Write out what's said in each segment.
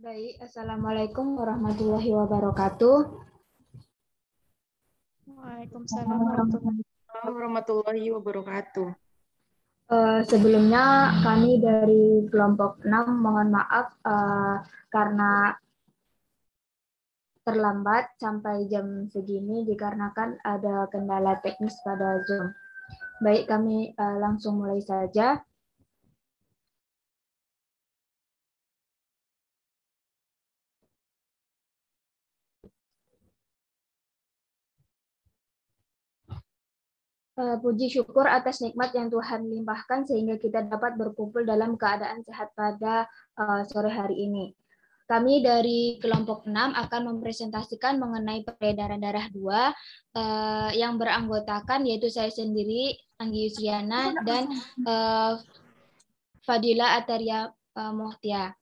Baik, Assalamualaikum warahmatullahi wabarakatuh. Waalaikumsalam warahmatullahi wabarakatuh. Sebelumnya kami dari kelompok 6 mohon maaf karena terlambat sampai jam segini dikarenakan ada kendala teknis pada Zoom. Baik, kami langsung mulai saja. Puji syukur atas nikmat yang Tuhan limpahkan sehingga kita dapat berkumpul dalam keadaan sehat pada sore hari ini. Kami dari kelompok 6 akan mempresentasikan mengenai peredaran darah 2 yang beranggotakan yaitu saya sendiri, Anggi Yusriana, dan Fadila Ataria Mohtia.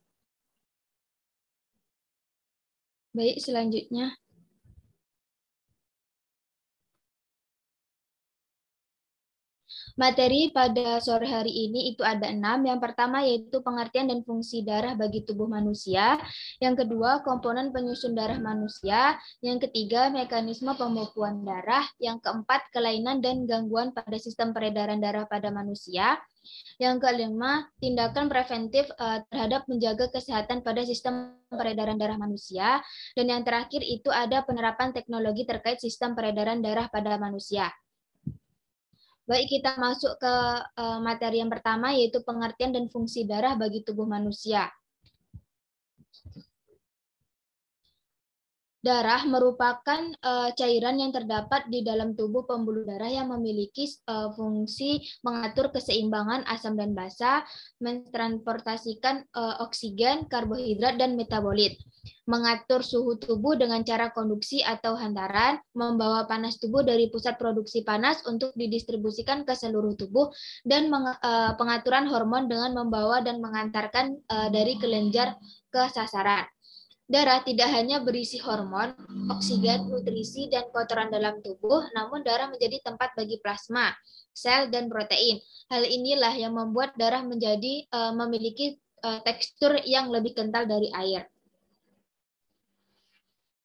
Baik, selanjutnya. Materi pada sore hari ini itu ada 6. Yang pertama yaitu pengertian dan fungsi darah bagi tubuh manusia. Yang kedua, komponen penyusun darah manusia. Yang ketiga, mekanisme pembekuan darah. Yang keempat, kelainan dan gangguan pada sistem peredaran darah pada manusia. Yang kelima, tindakan preventif terhadap menjaga kesehatan pada sistem peredaran darah manusia. Dan yang terakhir itu ada penerapan teknologi terkait sistem peredaran darah pada manusia. Baik, kita masuk ke materi yang pertama, yaitu pengertian dan fungsi darah bagi tubuh manusia. Darah merupakan cairan yang terdapat di dalam tubuh pembuluh darah yang memiliki fungsi mengatur keseimbangan asam dan basa, mentransportasikan oksigen, karbohidrat, dan metabolit, mengatur suhu tubuh dengan cara konduksi atau hantaran, membawa panas tubuh dari pusat produksi panas untuk didistribusikan ke seluruh tubuh, dan pengaturan hormon dengan membawa dan mengantarkan dari kelenjar ke sasaran. Darah tidak hanya berisi hormon, oksigen, nutrisi, dan kotoran dalam tubuh, namun darah menjadi tempat bagi plasma, sel, dan protein. Hal inilah yang membuat darah menjadi memiliki tekstur yang lebih kental dari air.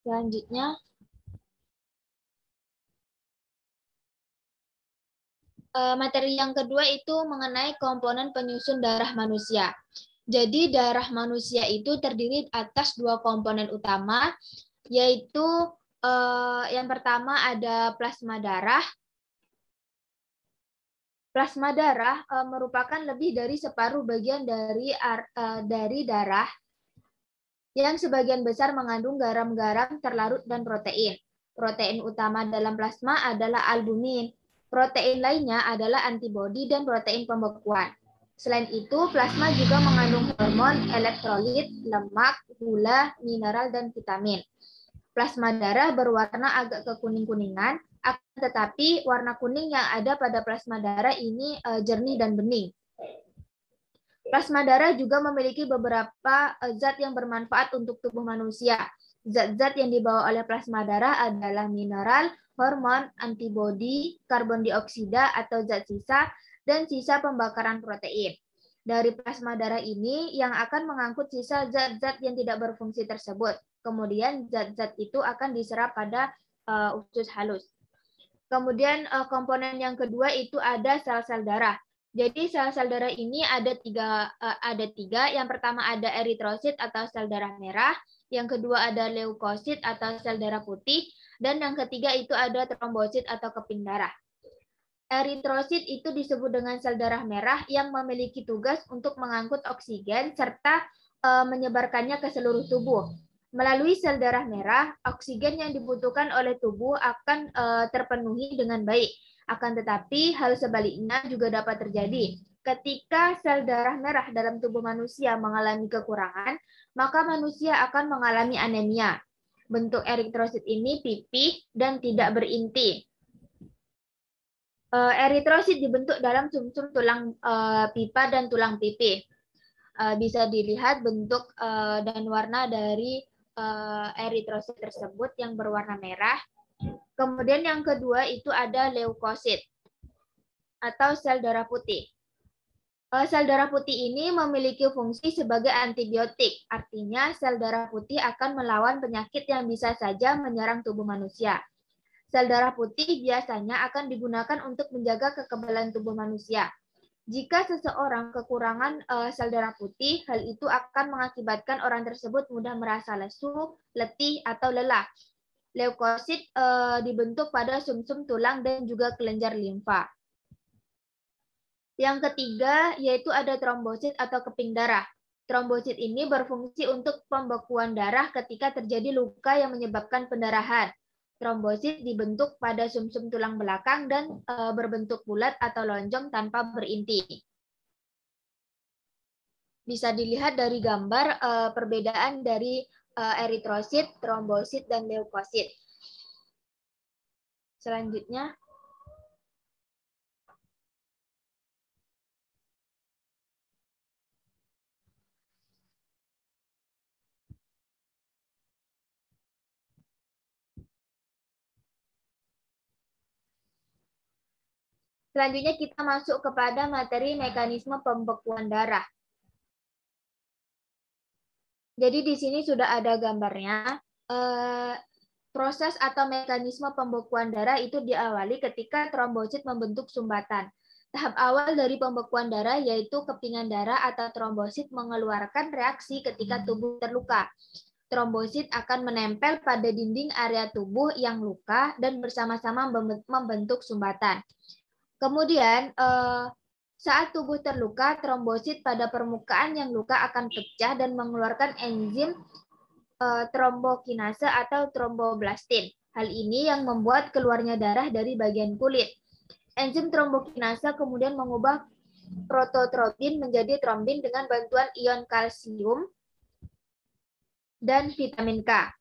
Selanjutnya, materi yang kedua itu mengenai komponen penyusun darah manusia. Jadi darah manusia itu terdiri atas 2 komponen utama, yaitu yang pertama ada plasma darah. Plasma darah merupakan lebih dari separuh bagian dari darah yang sebagian besar mengandung garam-garam terlarut dan protein. Protein utama dalam plasma adalah albumin. Protein lainnya adalah antibodi dan protein pembekuan. Selain itu, plasma juga mengandung hormon, elektrolit, lemak, gula, mineral, dan vitamin. Plasma darah berwarna agak kekuning-kuningan, tetapi warna kuning yang ada pada plasma darah ini jernih dan bening. Plasma darah juga memiliki beberapa zat yang bermanfaat untuk tubuh manusia. Zat-zat yang dibawa oleh plasma darah adalah mineral, hormon, antibodi, karbon dioksida atau zat sisa, dan sisa pembakaran protein. Dari plasma darah ini yang akan mengangkut sisa zat-zat yang tidak berfungsi tersebut. Kemudian zat-zat itu akan diserap pada usus halus. Kemudian komponen yang kedua itu ada sel-sel darah. Jadi sel-sel darah ini ada tiga. Yang pertama ada eritrosit atau sel darah merah. Yang kedua ada leukosit atau sel darah putih. Dan yang ketiga itu ada trombosit atau keping darah. Eritrosit itu disebut dengan sel darah merah yang memiliki tugas untuk mengangkut oksigen serta menyebarkannya ke seluruh tubuh. Melalui sel darah merah, oksigen yang dibutuhkan oleh tubuh akan terpenuhi dengan baik. Akan tetapi, hal sebaliknya juga dapat terjadi. Ketika sel darah merah dalam tubuh manusia mengalami kekurangan, maka manusia akan mengalami anemia. Bentuk eritrosit ini pipih dan tidak berinti. Eritrosit dibentuk dalam sumsum tulang pipa dan tulang pipih. Bisa dilihat bentuk dan warna dari eritrosit tersebut yang berwarna merah. Kemudian yang kedua itu ada leukosit atau sel darah putih. Sel darah putih ini memiliki fungsi sebagai antibiotik, artinya sel darah putih akan melawan penyakit yang bisa saja menyerang tubuh manusia. Sel darah putih biasanya akan digunakan untuk menjaga kekebalan tubuh manusia. Jika seseorang kekurangan sel darah putih, hal itu akan mengakibatkan orang tersebut mudah merasa lesu, letih, atau lelah. Leukosit dibentuk pada sumsum tulang dan juga kelenjar limfa. Yang ketiga yaitu ada trombosit atau keping darah. Trombosit ini berfungsi untuk pembekuan darah ketika terjadi luka yang menyebabkan pendarahan. Trombosit dibentuk pada sumsum tulang belakang dan berbentuk bulat atau lonjong tanpa berinti. Bisa dilihat dari gambar perbedaan dari eritrosit, trombosit, dan leukosit. Selanjutnya, kita masuk kepada materi mekanisme pembekuan darah. Jadi di sini sudah ada gambarnya. Proses atau mekanisme pembekuan darah itu diawali ketika trombosit membentuk sumbatan. Tahap awal dari pembekuan darah yaitu kepingan darah atau trombosit mengeluarkan reaksi ketika tubuh terluka. Trombosit akan menempel pada dinding area tubuh yang luka dan bersama-sama membentuk sumbatan. Kemudian saat tubuh terluka, trombosit pada permukaan yang luka akan pecah dan mengeluarkan enzim trombokinase atau tromboblastin. Hal ini yang membuat keluarnya darah dari bagian kulit. Enzim trombokinase kemudian mengubah prototrombin menjadi trombin dengan bantuan ion kalsium dan vitamin K.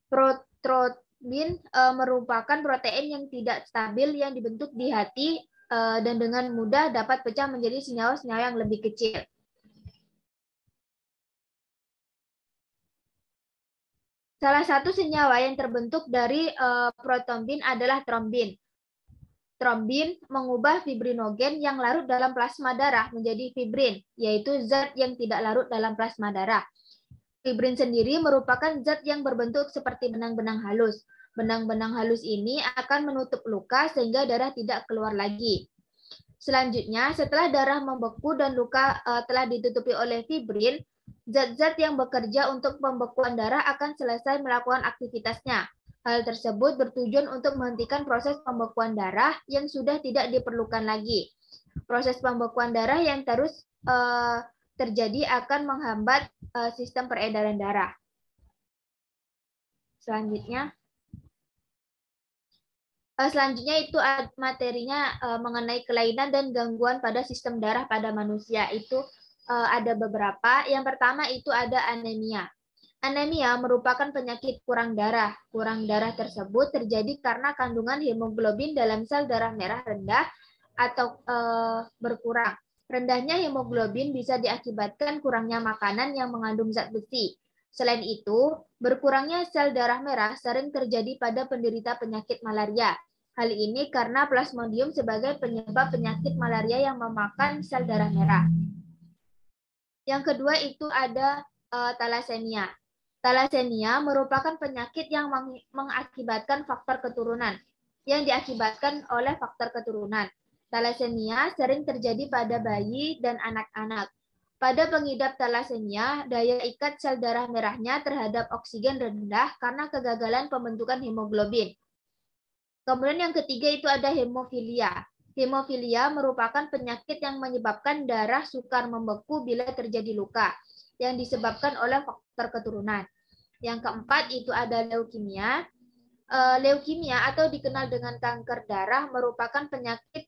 Protrombin merupakan protein yang tidak stabil yang dibentuk di hati dan dengan mudah dapat pecah menjadi senyawa-senyawa yang lebih kecil. Salah satu senyawa yang terbentuk dari protrombin adalah trombin. Trombin mengubah fibrinogen yang larut dalam plasma darah menjadi fibrin, yaitu zat yang tidak larut dalam plasma darah. Fibrin sendiri merupakan zat yang berbentuk seperti benang-benang halus. Benang-benang halus ini akan menutup luka sehingga darah tidak keluar lagi. Selanjutnya, setelah darah membeku dan luka telah ditutupi oleh fibrin, zat-zat yang bekerja untuk pembekuan darah akan selesai melakukan aktivitasnya. Hal tersebut bertujuan untuk menghentikan proses pembekuan darah yang sudah tidak diperlukan lagi. Proses pembekuan darah yang terus terjadi akan menghambat sistem peredaran darah. Selanjutnya itu materinya mengenai kelainan dan gangguan pada sistem darah pada manusia. Itu ada beberapa. Yang pertama itu ada anemia. Anemia merupakan penyakit kurang darah. Kurang darah tersebut terjadi karena kandungan hemoglobin dalam sel darah merah rendah atau berkurang. Rendahnya hemoglobin bisa diakibatkan kurangnya makanan yang mengandung zat besi. Selain itu, berkurangnya sel darah merah sering terjadi pada penderita penyakit malaria. Hal ini karena plasmodium sebagai penyebab penyakit malaria yang memakan sel darah merah. Yang kedua itu ada thalassemia. Thalassemia merupakan penyakit yang mengakibatkan faktor keturunan, yang diakibatkan oleh faktor keturunan. Thalassemia sering terjadi pada bayi dan anak-anak. Pada pengidap thalassemia, daya ikat sel darah merahnya terhadap oksigen rendah karena kegagalan pembentukan hemoglobin. Kemudian yang ketiga itu ada hemofilia. Hemofilia merupakan penyakit yang menyebabkan darah sukar membeku bila terjadi luka, yang disebabkan oleh faktor keturunan. Yang keempat itu ada leukemia. Leukemia atau dikenal dengan kanker darah merupakan penyakit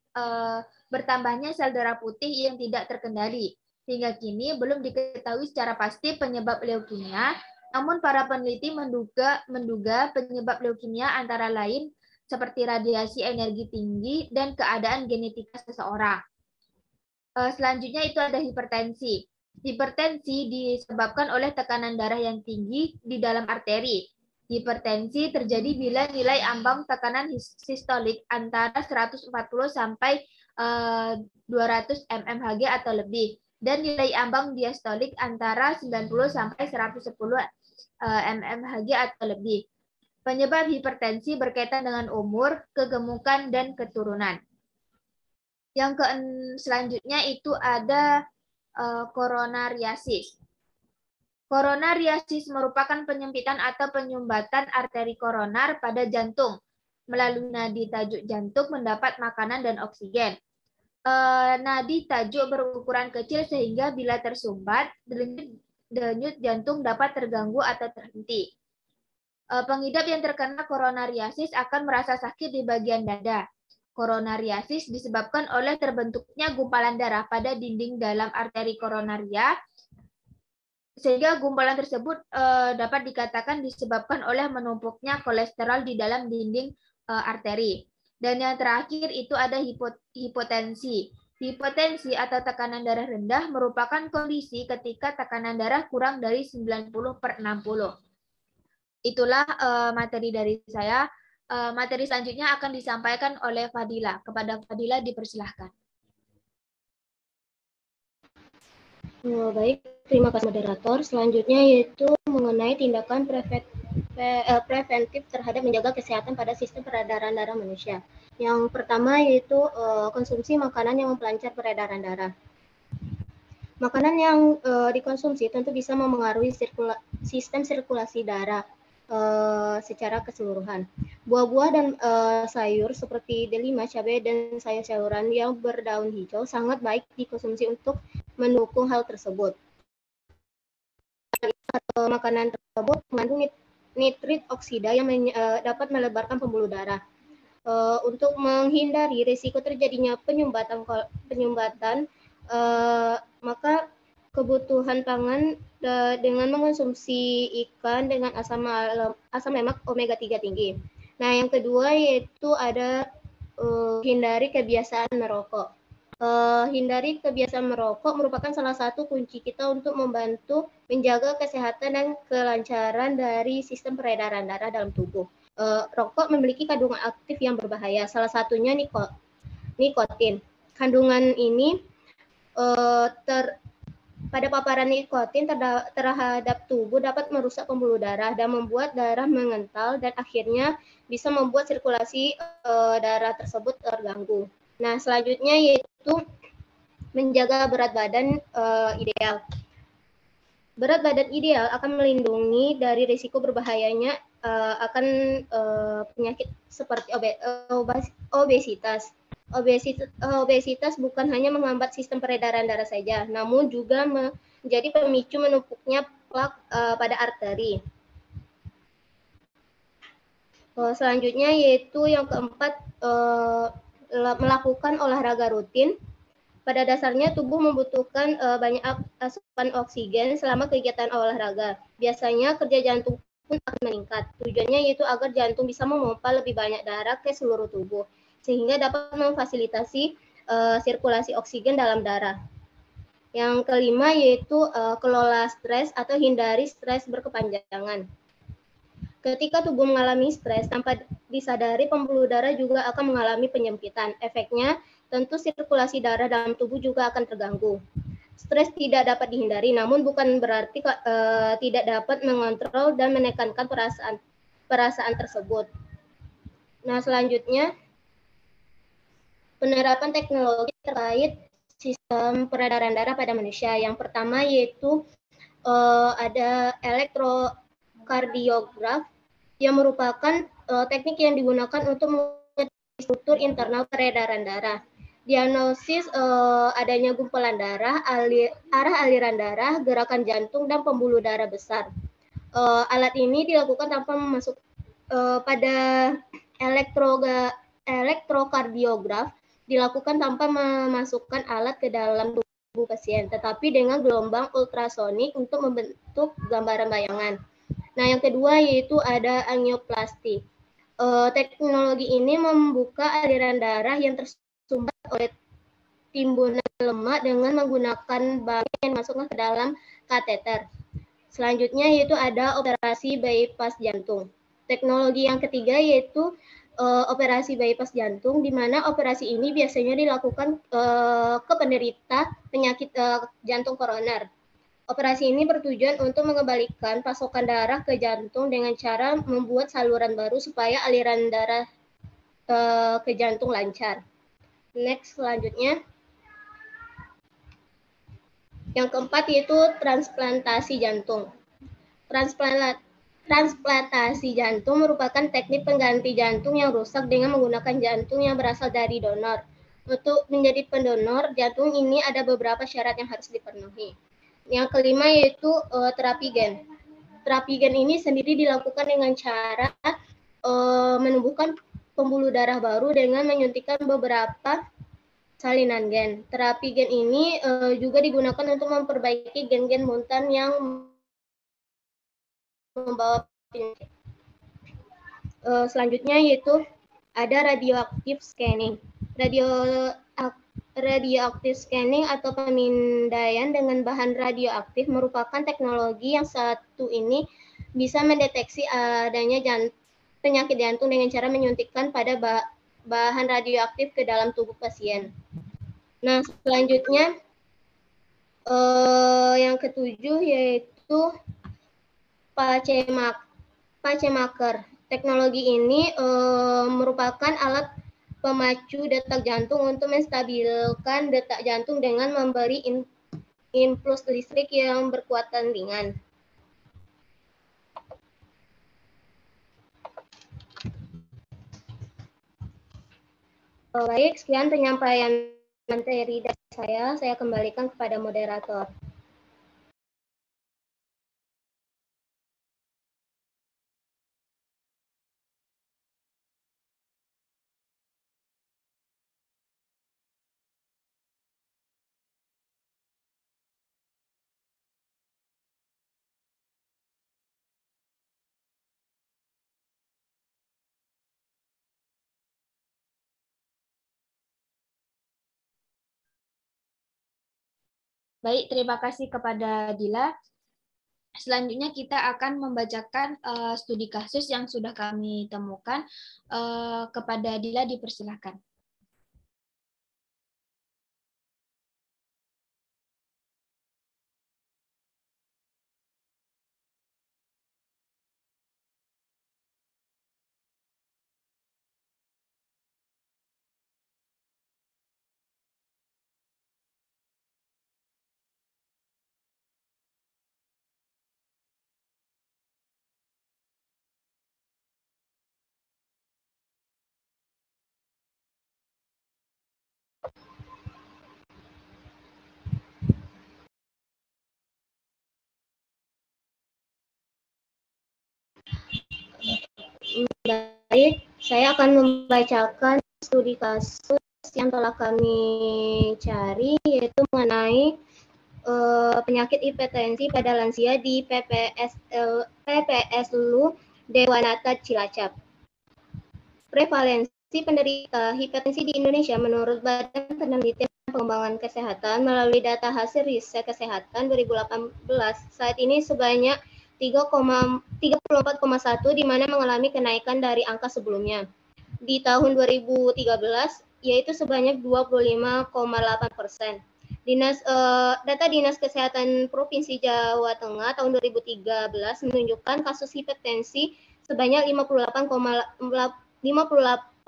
bertambahnya sel darah putih yang tidak terkendali. Hingga kini belum diketahui secara pasti penyebab leukemia, namun para peneliti menduga penyebab leukemia antara lain seperti radiasi energi tinggi dan keadaan genetika seseorang. Selanjutnya itu ada hipertensi. Hipertensi disebabkan oleh tekanan darah yang tinggi di dalam arteri. Hipertensi terjadi bila nilai ambang tekanan sistolik antara 140 sampai 200 mmHg atau lebih, dan nilai ambang diastolik antara 90 sampai 110 mmHg atau lebih. Penyebab hipertensi berkaitan dengan umur, kegemukan, dan keturunan. Yang selanjutnya itu ada koronariasis. Koronariasis merupakan penyempitan atau penyumbatan arteri koronar pada jantung. Melalui nadi tajuk jantung mendapat makanan dan oksigen. Nadi tajuk berukuran kecil sehingga bila tersumbat, denyut jantung dapat terganggu atau terhenti. Pengidap yang terkena koronariasis akan merasa sakit di bagian dada. Koronariasis disebabkan oleh terbentuknya gumpalan darah pada dinding dalam arteri koronaria, sehingga gumpalan tersebut dapat dikatakan disebabkan oleh menumpuknya kolesterol di dalam dinding arteri. Dan yang terakhir itu ada hipotensi. Hipotensi atau tekanan darah rendah merupakan kondisi ketika tekanan darah kurang dari 90/60. Itulah materi dari saya. Materi selanjutnya akan disampaikan oleh Fadila. Kepada Fadila dipersilahkan. Baik, terima kasih moderator. Selanjutnya yaitu mengenai tindakan preventif terhadap menjaga kesehatan pada sistem peredaran darah manusia. Yang pertama yaitu konsumsi makanan yang memperlancar peredaran darah. Makanan yang dikonsumsi tentu bisa memengaruhi sistem sirkulasi darah secara keseluruhan. Buah-buah dan sayur seperti delima, cabai, dan sayur-sayuran yang berdaun hijau sangat baik dikonsumsi untuk mendukung hal tersebut. Makanan tersebut mengandung nitrit oksida yang dapat melebarkan pembuluh darah. Untuk menghindari risiko terjadinya penyumbatan, maka kebutuhan pangan dengan mengonsumsi ikan dengan asam lemak omega 3 tinggi. Nah, yang kedua yaitu ada hindari kebiasaan merokok. Hindari kebiasaan merokok merupakan salah satu kunci kita untuk membantu menjaga kesehatan dan kelancaran dari sistem peredaran darah dalam tubuh. Rokok memiliki kandungan aktif yang berbahaya, salah satunya nikotin. Kandungan ini pada paparan nikotin terhadap tubuh dapat merusak pembuluh darah dan membuat darah mengental dan akhirnya bisa membuat sirkulasi darah tersebut terganggu. Nah, selanjutnya yaitu menjaga berat badan ideal. Berat badan ideal akan melindungi dari risiko berbahayanya akan penyakit seperti obesitas. Obesitas bukan hanya menghambat sistem peredaran darah saja, namun juga menjadi pemicu menumpuknya plak pada arteri. Selanjutnya yaitu yang keempat, melakukan olahraga rutin. Pada dasarnya tubuh membutuhkan banyak asupan oksigen selama kegiatan olahraga. Biasanya kerja jantung pun akan meningkat. Tujuannya yaitu agar jantung bisa memompa lebih banyak darah ke seluruh tubuh, sehingga dapat memfasilitasi sirkulasi oksigen dalam darah. Yang kelima yaitu kelola stres atau hindari stres berkepanjangan. Ketika tubuh mengalami stres tanpa disadari, pembuluh darah juga akan mengalami penyempitan. Efeknya, tentu sirkulasi darah dalam tubuh juga akan terganggu. Stres tidak dapat dihindari, namun bukan berarti tidak dapat mengontrol dan menekankan perasaan tersebut. Nah, selanjutnya, penerapan teknologi terkait sistem peredaran darah pada manusia. Yang pertama yaitu ada elektrokardiograf, yang merupakan teknik yang digunakan untuk mengetahui struktur internal peredaran darah. Diagnosis adanya gumpalan darah, arah aliran darah, gerakan jantung, dan pembuluh darah besar. Alat ini dilakukan tanpa masuk pada elektrokardiograf dilakukan tanpa memasukkan alat ke dalam tubuh pasien, tetapi dengan gelombang ultrasonik untuk membentuk gambaran bayangan. Nah, yang kedua yaitu ada angioplasti. Teknologi ini membuka aliran darah yang tersumbat oleh timbunan lemak dengan menggunakan bahan yang dimasukkan ke dalam kateter. Selanjutnya yaitu ada operasi bypass jantung. Teknologi yang ketiga yaitu operasi bypass jantung, di mana operasi ini biasanya dilakukan ke penderita penyakit jantung koroner. Operasi ini bertujuan untuk mengembalikan pasokan darah ke jantung dengan cara membuat saluran baru supaya aliran darah ke jantung lancar. Next, selanjutnya. Yang keempat yaitu transplantasi jantung. Transplantasi jantung merupakan teknik pengganti jantung yang rusak dengan menggunakan jantung yang berasal dari donor. Untuk menjadi pendonor jantung ini ada beberapa syarat yang harus dipenuhi. Yang kelima yaitu terapi gen. Terapi gen ini sendiri dilakukan dengan cara menumbuhkan pembuluh darah baru dengan menyuntikkan beberapa salinan gen. Terapi gen ini juga digunakan untuk memperbaiki gen-gen mutan yang membawa penyakit. Selanjutnya yaitu ada radioaktif scanning. Radioaktif scanning atau pemindaian dengan bahan radioaktif merupakan teknologi yang satu ini bisa mendeteksi adanya penyakit jantung dengan cara menyuntikkan pada bahan radioaktif ke dalam tubuh pasien. Nah, selanjutnya yang ketujuh yaitu pacemaker. Teknologi ini merupakan alat pemacu detak jantung untuk menstabilkan detak jantung dengan memberi impuls listrik yang berkekuatan ringan. Baik, sekian penyampaian materi dari saya kembalikan kepada moderator. Baik, terima kasih kepada Dila. Selanjutnya kita akan membacakan studi kasus yang sudah kami temukan. Kepada Dila dipersilakan. Baik, saya akan membacakan studi kasus yang telah kami cari, yaitu mengenai penyakit hipertensi pada lansia di PPSLU Dewanata Cilacap. Prevalensi penderita hipertensi di Indonesia menurut Badan Penelitian dan Pengembangan Kesehatan melalui data hasil riset kesehatan 2018 saat ini sebanyak 34,1 di mana mengalami kenaikan dari angka sebelumnya. Di tahun 2013 yaitu sebanyak 25,8%. Data Dinas Kesehatan Provinsi Jawa Tengah tahun 2013 menunjukkan kasus hipertensi sebanyak 58,48%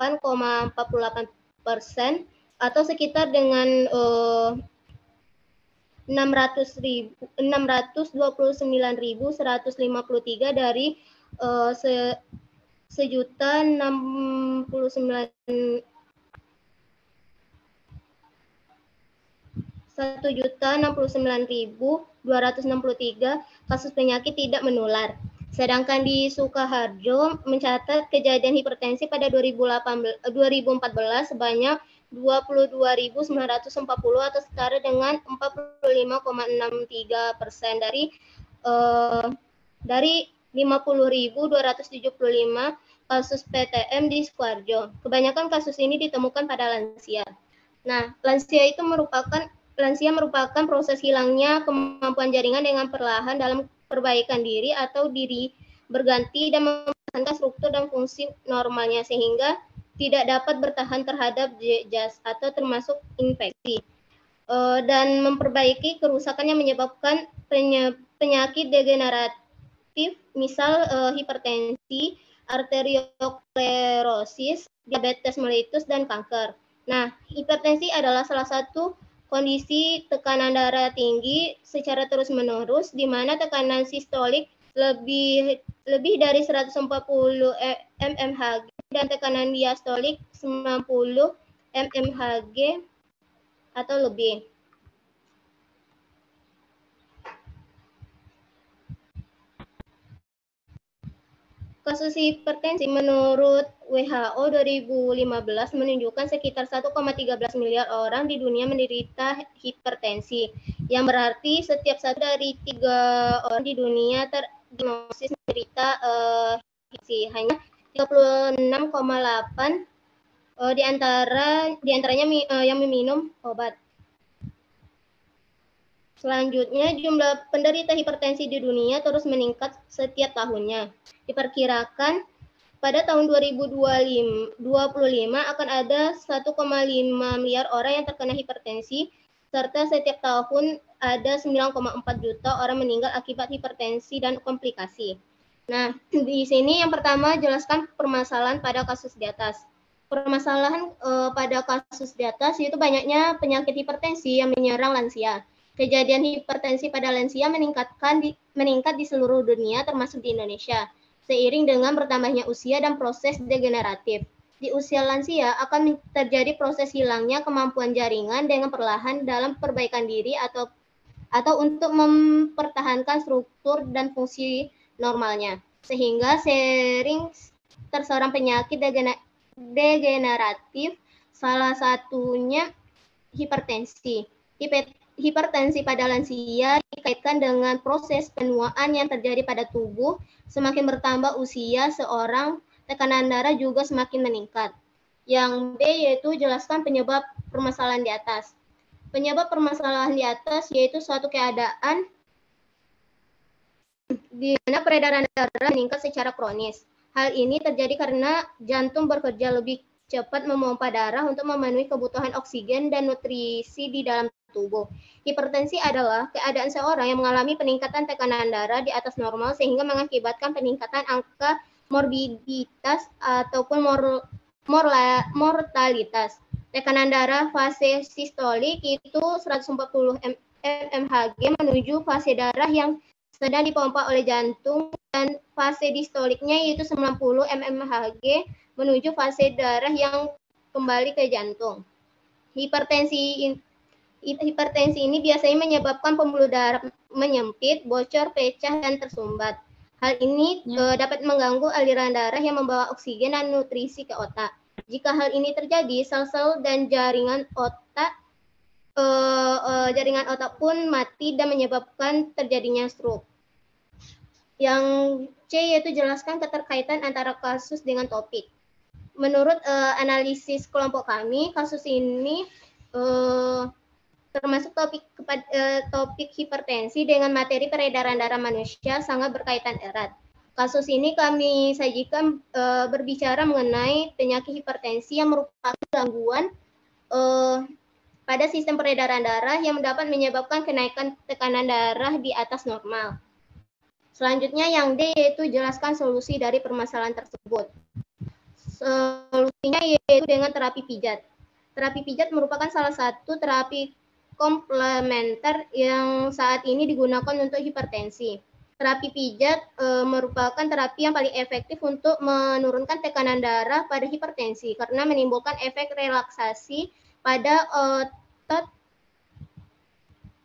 atau sekitar dengan 629.153 dari 1.069.263 kasus penyakit tidak menular. Sedangkan di Sukoharjo mencatat kejadian hipertensi pada 2014 sebanyak 22.940 atau setara dengan 45,63% dari 50.275 kasus PTM di Sukoharjo. Kebanyakan kasus ini ditemukan pada lansia. Nah, lansia merupakan proses hilangnya kemampuan jaringan dengan perlahan dalam perbaikan diri atau diri berganti dan mempertahankan struktur dan fungsi normalnya sehingga tidak dapat bertahan terhadap jas atau termasuk infeksi. Dan memperbaiki kerusakan yang menyebabkan penyakit degeneratif, misal hipertensi, arteriosklerosis, diabetes mellitus, dan kanker. Nah, hipertensi adalah salah satu kondisi tekanan darah tinggi secara terus-menerus, di mana tekanan sistolik lebih dari 140 mmHg dan tekanan diastolik 90 mmHg atau lebih. Kasus hipertensi menurut WHO 2015 menunjukkan sekitar 1,13 miliar orang di dunia menderita hipertensi, yang berarti setiap 1 dari 3 orang di dunia terdiagnosis menderita hipertensi. Hanya 36,8 diantaranya yang meminum obat. Selanjutnya, jumlah penderita hipertensi di dunia terus meningkat setiap tahunnya. Diperkirakan pada tahun 2025 akan ada 1,5 miliar orang yang terkena hipertensi, serta setiap tahun ada 9,4 juta orang meninggal akibat hipertensi dan komplikasi. Nah, di sini yang pertama jelaskan permasalahan pada kasus di atas. Permasalahan pada kasus di atas yaitu banyaknya penyakit hipertensi yang menyerang lansia. Kejadian hipertensi pada lansia meningkat di seluruh dunia termasuk di Indonesia, seiring dengan bertambahnya usia dan proses degeneratif. Di usia lansia akan terjadi proses hilangnya kemampuan jaringan dengan perlahan dalam perbaikan diri atau untuk mempertahankan struktur dan fungsi normalnya, sehingga sering terserang penyakit degeneratif, salah satunya hipertensi. Hipertensi pada lansia dikaitkan dengan proses penuaan yang terjadi pada tubuh. Semakin bertambah usia seorang, tekanan darah juga semakin meningkat. Yang B yaitu jelaskan penyebab permasalahan di atas. Penyebab permasalahan di atas yaitu suatu keadaan di mana peredaran darah meningkat secara kronis. Hal ini terjadi karena jantung bekerja lebih cepat memompa darah untuk memenuhi kebutuhan oksigen dan nutrisi di dalam tubuh. Hipertensi adalah keadaan seorang yang mengalami peningkatan tekanan darah di atas normal sehingga mengakibatkan peningkatan angka morbiditas ataupun mortalitas. Tekanan darah fase sistolik itu 140 mmHg menuju fase darah yang sedang dipompa oleh jantung, dan fase distoliknya yaitu 90 mmHg menuju fase darah yang kembali ke jantung. Hipertensi ini biasanya menyebabkan pembuluh darah menyempit, bocor, pecah, dan tersumbat. Hal ini dapat mengganggu aliran darah yang membawa oksigen dan nutrisi ke otak. Jika hal ini terjadi, sel-sel dan jaringan otak pun mati dan menyebabkan terjadinya stroke. Yang C yaitu jelaskan keterkaitan antara kasus dengan topik. Menurut analisis kelompok kami, kasus ini termasuk topik hipertensi dengan materi peredaran darah manusia sangat berkaitan erat. Kasus ini kami sajikan berbicara mengenai penyakit hipertensi yang merupakan gangguan pada sistem peredaran darah yang dapat menyebabkan kenaikan tekanan darah di atas normal. Selanjutnya yang D yaitu jelaskan solusi dari permasalahan tersebut. Solusinya yaitu dengan terapi pijat. Terapi pijat merupakan salah satu terapi komplementer yang saat ini digunakan untuk hipertensi. Terapi pijat merupakan terapi yang paling efektif untuk menurunkan tekanan darah pada hipertensi karena menimbulkan efek relaksasi pada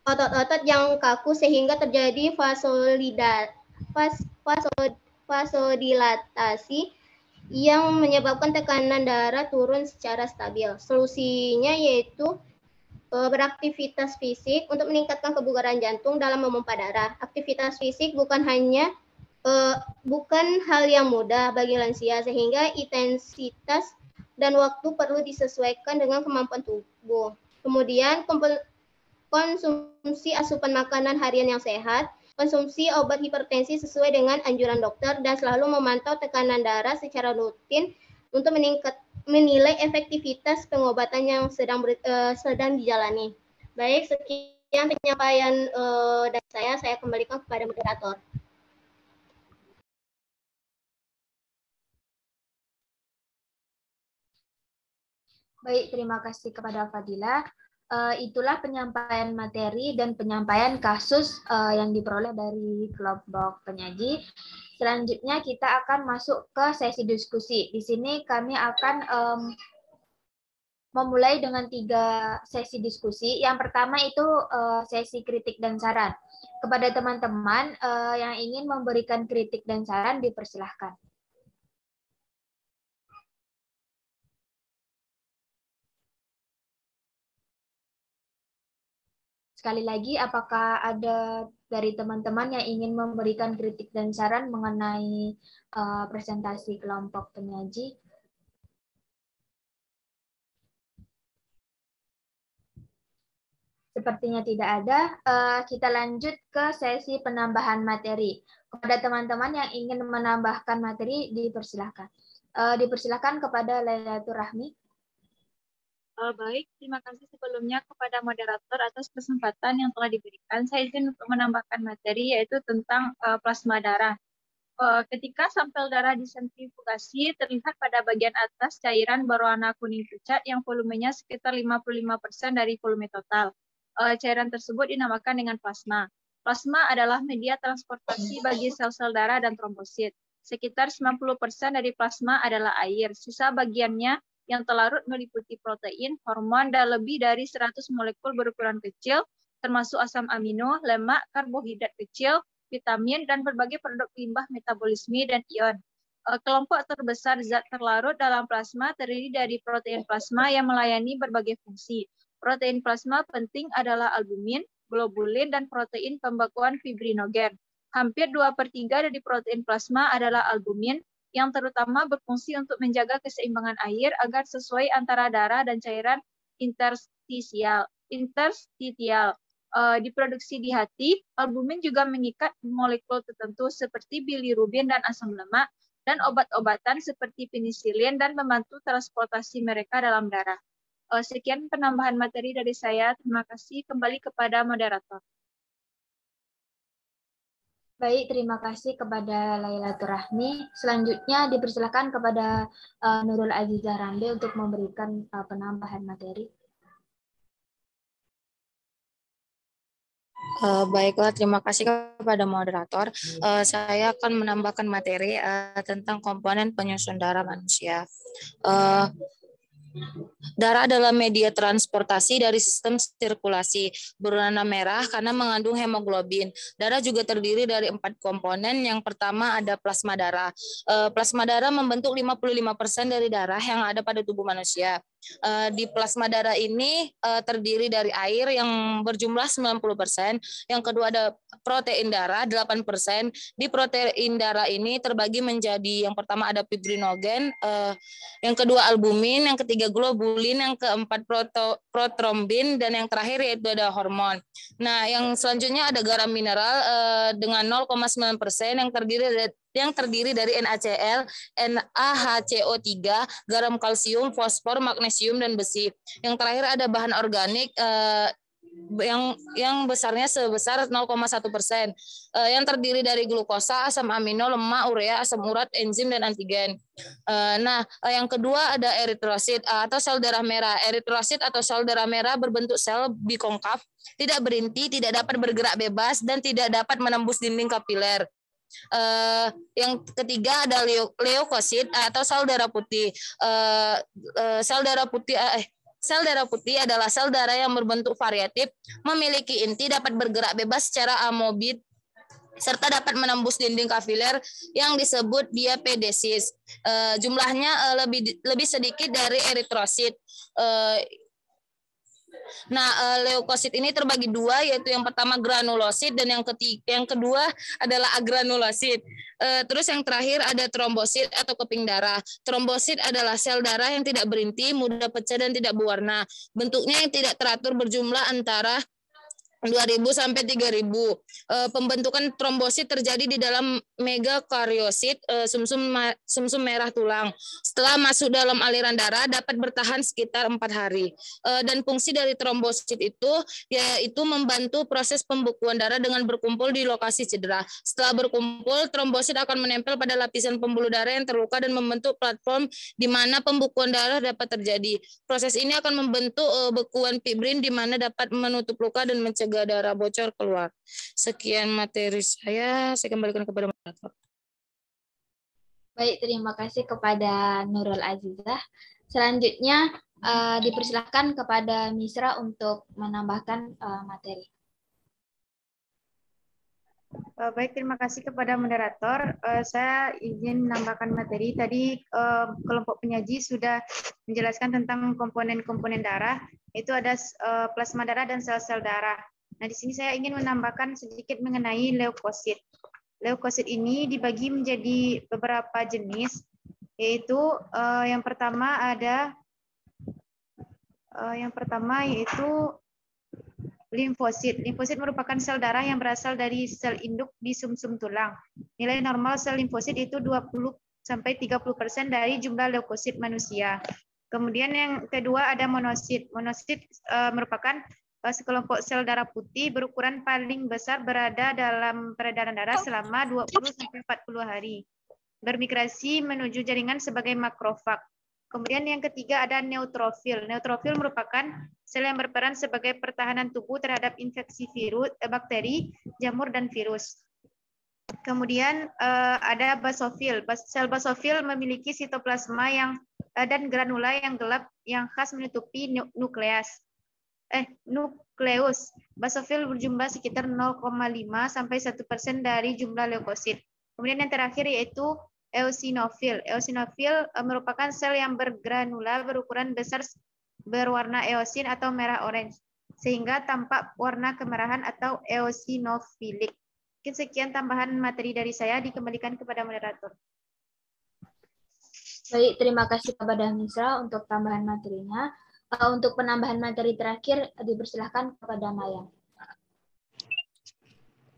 otot-otot yang kaku sehingga terjadi vasodilatasi yang menyebabkan tekanan darah turun secara stabil. Solusinya yaitu beraktivitas fisik untuk meningkatkan kebugaran jantung dalam memompa darah. Aktivitas fisik bukan hal yang mudah bagi lansia sehingga intensitas dan waktu perlu disesuaikan dengan kemampuan tubuh. Kemudian konsumsi asupan makanan harian yang sehat konsumsi obat hipertensi sesuai dengan anjuran dokter, dan selalu memantau tekanan darah secara rutin untuk menilai efektivitas pengobatan yang sedang dijalani. Baik, sekian penyampaian dari saya kembalikan kepada moderator. Baik, terima kasih kepada Fadila. Itulah penyampaian materi dan penyampaian kasus yang diperoleh dari kelompok penyaji. Selanjutnya kita akan masuk ke sesi diskusi. Di sini kami akan memulai dengan 3 sesi diskusi. Yang pertama itu sesi kritik dan saran. Kepada teman-teman yang ingin memberikan kritik dan saran, dipersilahkan. Sekali lagi, apakah ada dari teman-teman yang ingin memberikan kritik dan saran mengenai presentasi kelompok penyaji? Sepertinya tidak ada. Kita lanjut ke sesi penambahan materi. Kepada teman-teman yang ingin menambahkan materi, dipersilahkan. Dipersilahkan kepada Lailatul Rahmi. Baik, terima kasih sebelumnya kepada moderator atas kesempatan yang telah diberikan. Saya izin untuk menambahkan materi, yaitu tentang plasma darah. Ketika sampel darah disentrifugasi, terlihat pada bagian atas cairan berwarna kuning pucat yang volumenya sekitar 55% dari volume total. Cairan tersebut dinamakan dengan plasma. Plasma adalah media transportasi bagi sel-sel darah dan trombosit. Sekitar 90% dari plasma adalah air. Sisa bagiannya yang terlarut meliputi protein, hormon, dan lebih dari 100 molekul berukuran kecil, termasuk asam amino, lemak, karbohidrat kecil, vitamin, dan berbagai produk limbah metabolisme dan ion. Kelompok terbesar zat terlarut dalam plasma terdiri dari protein plasma yang melayani berbagai fungsi. Protein plasma penting adalah albumin, globulin, dan protein pembekuan fibrinogen. Hampir 2/3 dari protein plasma adalah albumin, yang terutama berfungsi untuk menjaga keseimbangan air agar sesuai antara darah dan cairan interstisial. Diproduksi di hati, albumin juga mengikat molekul tertentu seperti bilirubin dan asam lemak, dan obat-obatan seperti penisilin dan membantu transportasi mereka dalam darah. Sekian penambahan materi dari saya. Terima kasih. Kembali kepada moderator. Baik, terima kasih kepada Lailatul Rahmi. Selanjutnya dipersilakan kepada Nurul Azizah Rambe untuk memberikan penambahan materi. Baiklah, terima kasih kepada moderator. Saya akan menambahkan materi tentang komponen penyusun darah manusia. Darah adalah media transportasi dari sistem sirkulasi, berwarna merah karena mengandung hemoglobin. Darah juga terdiri dari 4 komponen. Yang pertama ada plasma darah. Plasma darah membentuk 55% dari darah yang ada pada tubuh manusia. Di plasma darah ini terdiri dari air yang berjumlah 90%. Yang kedua ada protein darah 8%. Di protein darah ini terbagi menjadi, yang pertama ada fibrinogen, yang kedua albumin, yang ketiga globulin, yang keempat protrombin, dan yang terakhir yaitu ada hormon. Nah, yang selanjutnya ada garam mineral dengan 0,9% yang terdiri dari NaCl, NaHCO3, garam kalsium, fosfor, magnesium, dan besi. Yang terakhir ada bahan organik yang besarnya sebesar 0,1%, yang terdiri dari glukosa, asam amino, lemak, urea, asam urat, enzim, dan antigen. Nah, yang kedua ada eritrosit atau sel darah merah. Eritrosit atau sel darah merah berbentuk sel bikonkaf, tidak berinti, tidak dapat bergerak bebas, dan tidak dapat menembus dinding kapiler. Yang ketiga ada leukosit atau sel darah putih. Sel darah putih adalah sel darah yang berbentuk variatif, memiliki inti, dapat bergerak bebas secara amobid, serta dapat menembus dinding kapiler yang disebut diapedesis. Jumlahnya lebih sedikit dari eritrosit. Nah, leukosit ini terbagi dua, yaitu yang pertama granulosit dan yang kedua adalah agranulosit. Terus yang terakhir ada trombosit atau keping darah. Trombosit adalah sel darah yang tidak berinti, mudah pecah, dan tidak berwarna. Bentuknya yang tidak teratur berjumlah antara 2.000 sampai 3.000. Pembentukan trombosit terjadi di dalam megakariosit sumsum merah tulang. Setelah masuk dalam aliran darah dapat bertahan sekitar 4 hari. Dan fungsi dari trombosit itu yaitu membantu proses pembekuan darah dengan berkumpul di lokasi cedera. Setelah berkumpul, trombosit akan menempel pada lapisan pembuluh darah yang terluka dan membentuk platform di mana pembekuan darah dapat terjadi. Proses ini akan membentuk bekuan fibrin di mana dapat menutup luka dan mencegah darah bocor keluar. Sekian materi saya kembalikan kepada moderator. Baik, terima kasih kepada Nurul Azizah. Selanjutnya dipersilahkan kepada Misra untuk menambahkan materi. Baik, terima kasih kepada moderator. Saya izin menambahkan materi. Tadi kelompok penyaji sudah menjelaskan tentang komponen-komponen darah. Itu ada plasma darah dan sel-sel darah. Nah, di sini saya ingin menambahkan sedikit mengenai leukosit. Leukosit ini dibagi menjadi beberapa jenis, yaitu yang pertama yaitu limfosit. Limfosit merupakan sel darah yang berasal dari sel induk di sumsum tulang. Nilai normal sel limfosit itu 20 sampai 30% dari jumlah leukosit manusia. Kemudian yang kedua ada monosit. Monosit merupakan sekelompok sel darah putih berukuran paling besar berada dalam peredaran darah selama 20 sampai 40 hari. Bermigrasi menuju jaringan sebagai makrofag. Kemudian yang ketiga ada neutrofil. Neutrofil merupakan sel yang berperan sebagai pertahanan tubuh terhadap infeksi virus, bakteri, jamur, dan virus. Kemudian ada basofil. Sel basofil memiliki sitoplasma dan granula yang gelap yang khas menutupi nukleus. Basofil berjumlah sekitar 0,5 sampai 1% dari jumlah leukosit. Kemudian yang terakhir yaitu eosinofil. Eosinofil merupakan sel yang bergranula berukuran besar berwarna eosin atau merah orange sehingga tampak warna kemerahan atau eosinofilik. Mungkin sekian tambahan materi dari saya, dikembalikan kepada moderator. Baik, terima kasih kepada Misra untuk tambahan materinya. Untuk penambahan materi terakhir, dipersilahkan kepada Maya.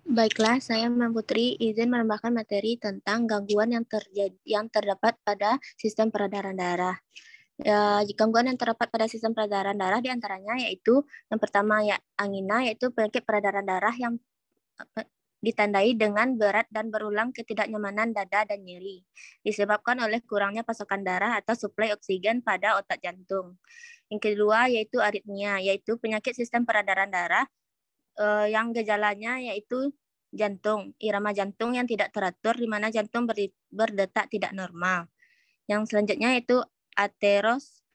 Baiklah, saya Putri izin menambahkan materi tentang gangguan yang terdapat pada sistem peredaran darah. Gangguan yang terdapat pada sistem peredaran darah diantaranya yaitu yang pertama angina, yaitu penyakit peredaran darah yang ditandai dengan berat dan berulang ketidaknyamanan dada dan nyeri, disebabkan oleh kurangnya pasokan darah atau suplai oksigen pada otak jantung. Yang kedua yaitu aritmia, yaitu penyakit sistem peredaran darah yang gejalanya yaitu jantung, irama jantung yang tidak teratur di mana jantung berdetak tidak normal. Yang selanjutnya yaitu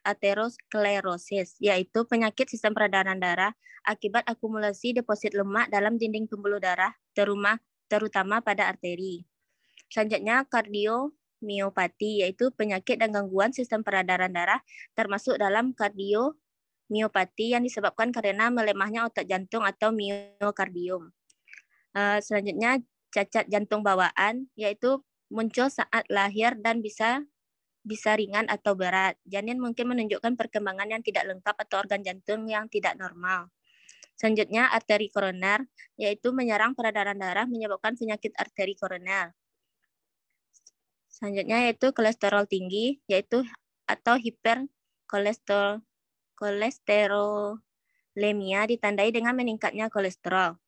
aterosklerosis, yaitu penyakit sistem peredaran darah akibat akumulasi deposit lemak dalam dinding pembuluh darah, terutama pada arteri. Selanjutnya kardiomiopati, yaitu penyakit dan gangguan sistem peredaran darah termasuk dalam kardiomiopati yang disebabkan karena melemahnya otot jantung atau miokardium. Selanjutnya cacat jantung bawaan, yaitu muncul saat lahir dan bisa ringan atau berat. Janin mungkin menunjukkan perkembangan yang tidak lengkap atau organ jantung yang tidak normal. Selanjutnya arteri koroner, yaitu menyerang peredaran darah menyebabkan penyakit arteri koroner. Selanjutnya yaitu kolesterol tinggi, yaitu atau hiperkolesterolemia ditandai dengan meningkatnya kolesterol.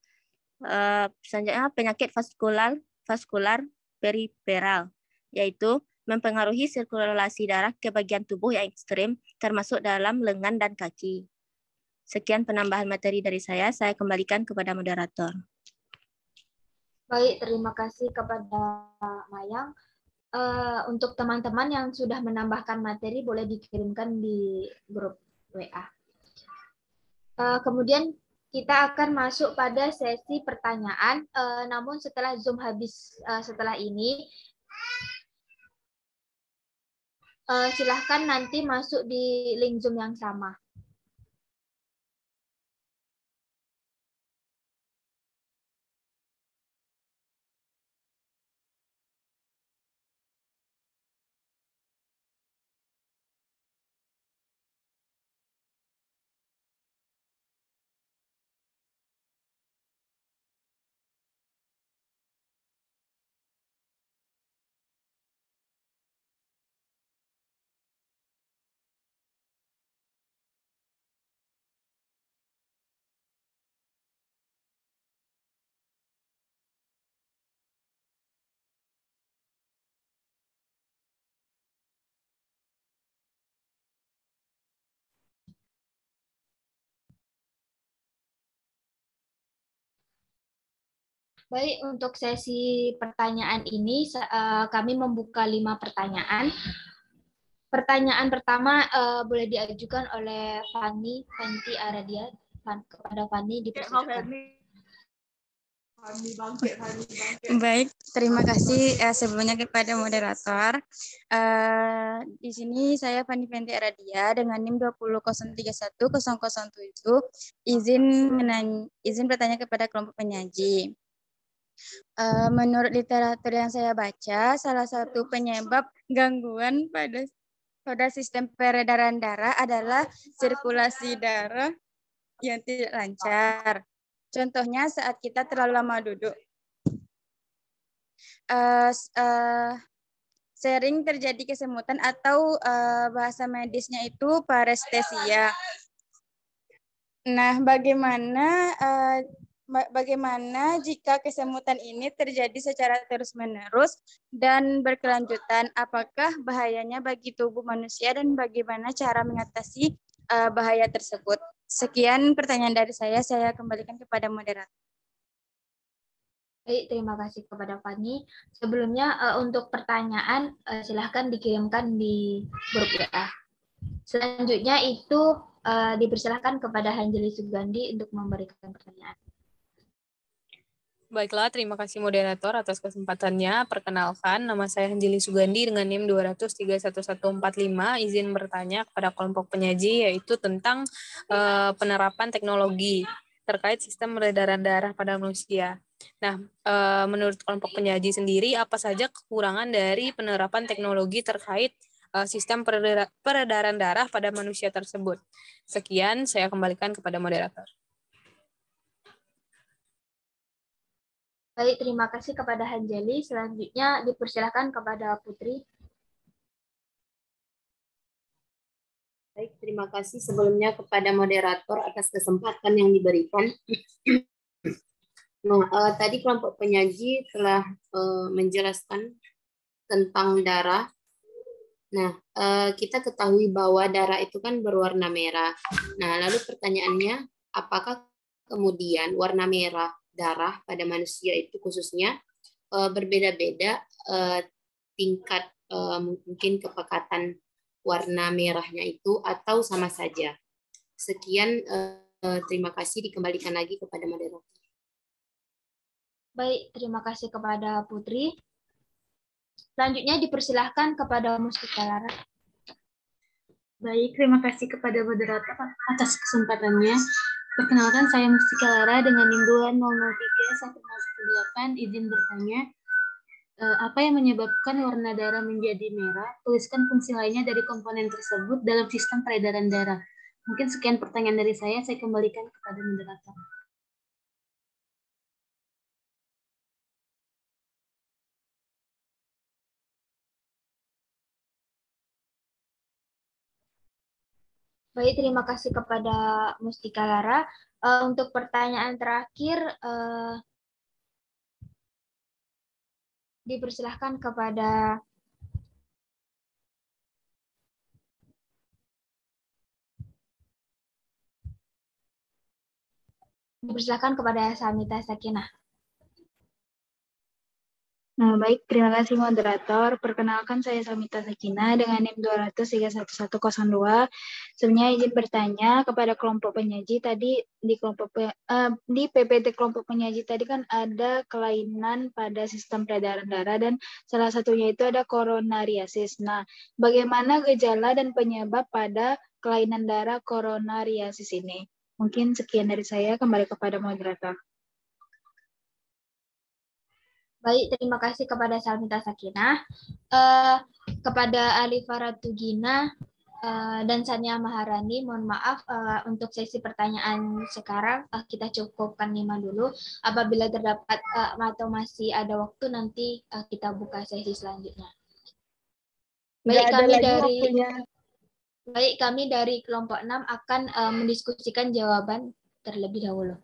Selanjutnya penyakit vaskular periferal, yaitu mempengaruhi sirkulasi darah ke bagian tubuh yang ekstrim, termasuk dalam lengan dan kaki. Sekian penambahan materi dari saya kembalikan kepada moderator. Baik, terima kasih kepada Mayang. Untuk teman-teman yang sudah menambahkan materi, boleh dikirimkan di grup WA. Kemudian kita akan masuk pada sesi pertanyaan, namun setelah Zoom habis setelah ini, silahkan nanti masuk di link Zoom yang sama. Baik, untuk sesi pertanyaan ini kami membuka 5 pertanyaan. Pertanyaan pertama boleh diajukan oleh Fanti Aradia. Kepada Fanny dipersilakan. Baik, terima kasih sebelumnya kepada moderator. Di sini saya Fandi Aradia dengan NIM 200310007 izin bertanya kepada kelompok penyaji. Menurut literatur yang saya baca, salah satu penyebab gangguan pada sistem peredaran darah adalah sirkulasi darah yang tidak lancar. Contohnya saat kita terlalu lama duduk. Sering terjadi kesemutan atau bahasa medisnya itu parestesia. Nah, bagaimana jika kesemutan ini terjadi secara terus-menerus dan berkelanjutan? Apakah bahayanya bagi tubuh manusia dan bagaimana cara mengatasi bahaya tersebut? Sekian pertanyaan dari saya kembalikan kepada moderator. Baik, terima kasih kepada Fanny. Sebelumnya untuk pertanyaan silahkan dikirimkan di grup WA. Selanjutnya itu dipersilahkan kepada Hanjeli Sugandi untuk memberikan pertanyaan. Baiklah, terima kasih moderator atas kesempatannya. Perkenalkan, nama saya Hanjeli Sugandi dengan NIM 200311145. Izin bertanya kepada kelompok penyaji yaitu tentang penerapan teknologi terkait sistem peredaran darah pada manusia. Nah, menurut kelompok penyaji sendiri, apa saja kekurangan dari penerapan teknologi terkait sistem peredaran darah pada manusia tersebut? Sekian, saya kembalikan kepada moderator. Baik, terima kasih kepada Hanjeli. Selanjutnya dipersilakan kepada Putri. Baik, terima kasih sebelumnya kepada moderator atas kesempatan yang diberikan. Nah, tadi kelompok penyaji telah menjelaskan tentang darah. Nah, kita ketahui bahwa darah itu kan berwarna merah. Nah, lalu pertanyaannya, apakah kemudian warna merah darah pada manusia itu khususnya berbeda-beda tingkat mungkin kepekatan warna merahnya itu atau sama saja? Sekian, terima kasih, dikembalikan lagi kepada moderator. Baik, terima kasih kepada Putri. Selanjutnya dipersilahkan kepada Mustika Lara. Baik, terima kasih kepada moderator atas kesempatannya. Perkenalkan, saya Mustika Lara dengan NIM 2003118. Izin bertanya, apa yang menyebabkan warna darah menjadi merah? Tuliskan fungsi lainnya dari komponen tersebut dalam sistem peredaran darah. Mungkin sekian pertanyaan dari saya kembalikan kepada moderator. Baik, terima kasih kepada Mustika Lara. Untuk pertanyaan terakhir, dipersilahkan kepada Samita Sakinah. Nah, baik, terima kasih moderator. Perkenalkan, saya Samita Sakinah dengan NIM 200311102. Sebenarnya izin bertanya kepada kelompok penyaji tadi di PPT kelompok penyaji tadi kan ada kelainan pada sistem peredaran darah dan salah satunya itu ada koronariasis. Nah, bagaimana gejala dan penyebab pada kelainan darah koronariasis ini? Mungkin sekian dari saya, kembali kepada moderator. Baik, terima kasih kepada Salmita Sakinah. Kepada Alifa Ratugina dan Sania Maharani, mohon maaf untuk sesi pertanyaan sekarang kita cukupkan 5 dulu. Apabila terdapat atau masih ada waktu, nanti kita buka sesi selanjutnya. Baik, kami dari kelompok 6 akan mendiskusikan jawaban terlebih dahulu.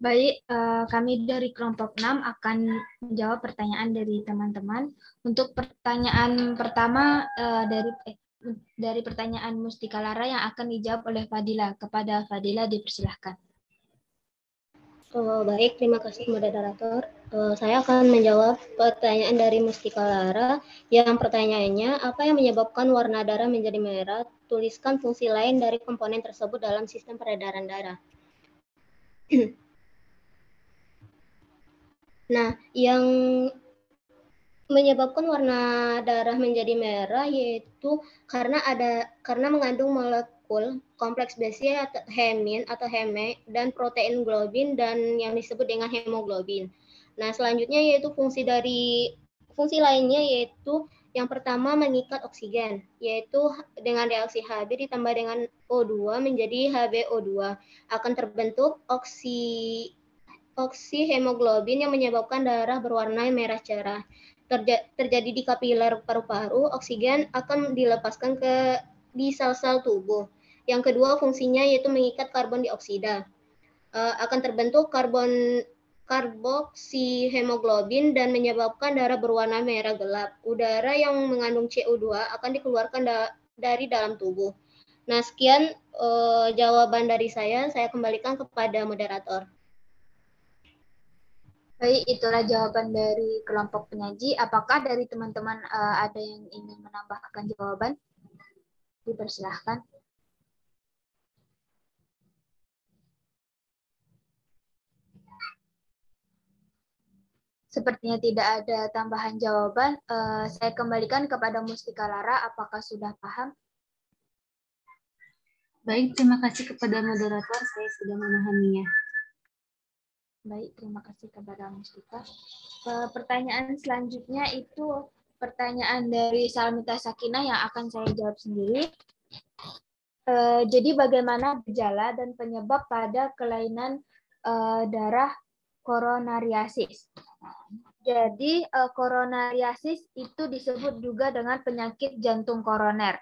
Baik, kami dari kelompok 6 akan menjawab pertanyaan dari teman-teman. Untuk pertanyaan pertama dari pertanyaan Mustika Lara yang akan dijawab oleh Fadila. Kepada Fadila dipersilahkan. Baik, terima kasih moderator. Saya akan menjawab pertanyaan dari Mustika Lara yang pertanyaannya, apa yang menyebabkan warna darah menjadi merah? Tuliskan fungsi lain dari komponen tersebut dalam sistem peredaran darah. Nah, yang menyebabkan warna darah menjadi merah yaitu karena mengandung molekul kompleks besi atau hemin atau heme dan protein globin dan yang disebut dengan hemoglobin. Nah, selanjutnya yaitu fungsi lainnya yaitu yang pertama mengikat oksigen, yaitu dengan reaksi Hb ditambah dengan O2 menjadi HbO2 akan terbentuk oksihemoglobin yang menyebabkan darah berwarna merah cerah. Terjadi di kapiler paru-paru, oksigen akan dilepaskan di sel-sel tubuh. Yang kedua fungsinya yaitu mengikat karbon dioksida. Akan terbentuk karboksihemoglobin dan menyebabkan darah berwarna merah gelap. Udara yang mengandung CO2 akan dikeluarkan dari dalam tubuh. Nah, sekian jawaban dari saya kembalikan kepada moderator. Baik, itulah jawaban dari kelompok penyaji. Apakah dari teman-teman ada yang ingin menambahkan jawaban? Dipersilahkan. Sepertinya tidak ada tambahan jawaban. Saya kembalikan kepada Mustika Lara. Apakah sudah paham? Baik, terima kasih kepada moderator. Saya sudah memahaminya. Baik, terima kasih kepada Mustika. Pertanyaan selanjutnya itu pertanyaan dari Salmita Sakinah yang akan saya jawab sendiri. Jadi bagaimana gejala dan penyebab pada kelainan darah koronariasis? Jadi koronariasis itu disebut juga dengan penyakit jantung koroner.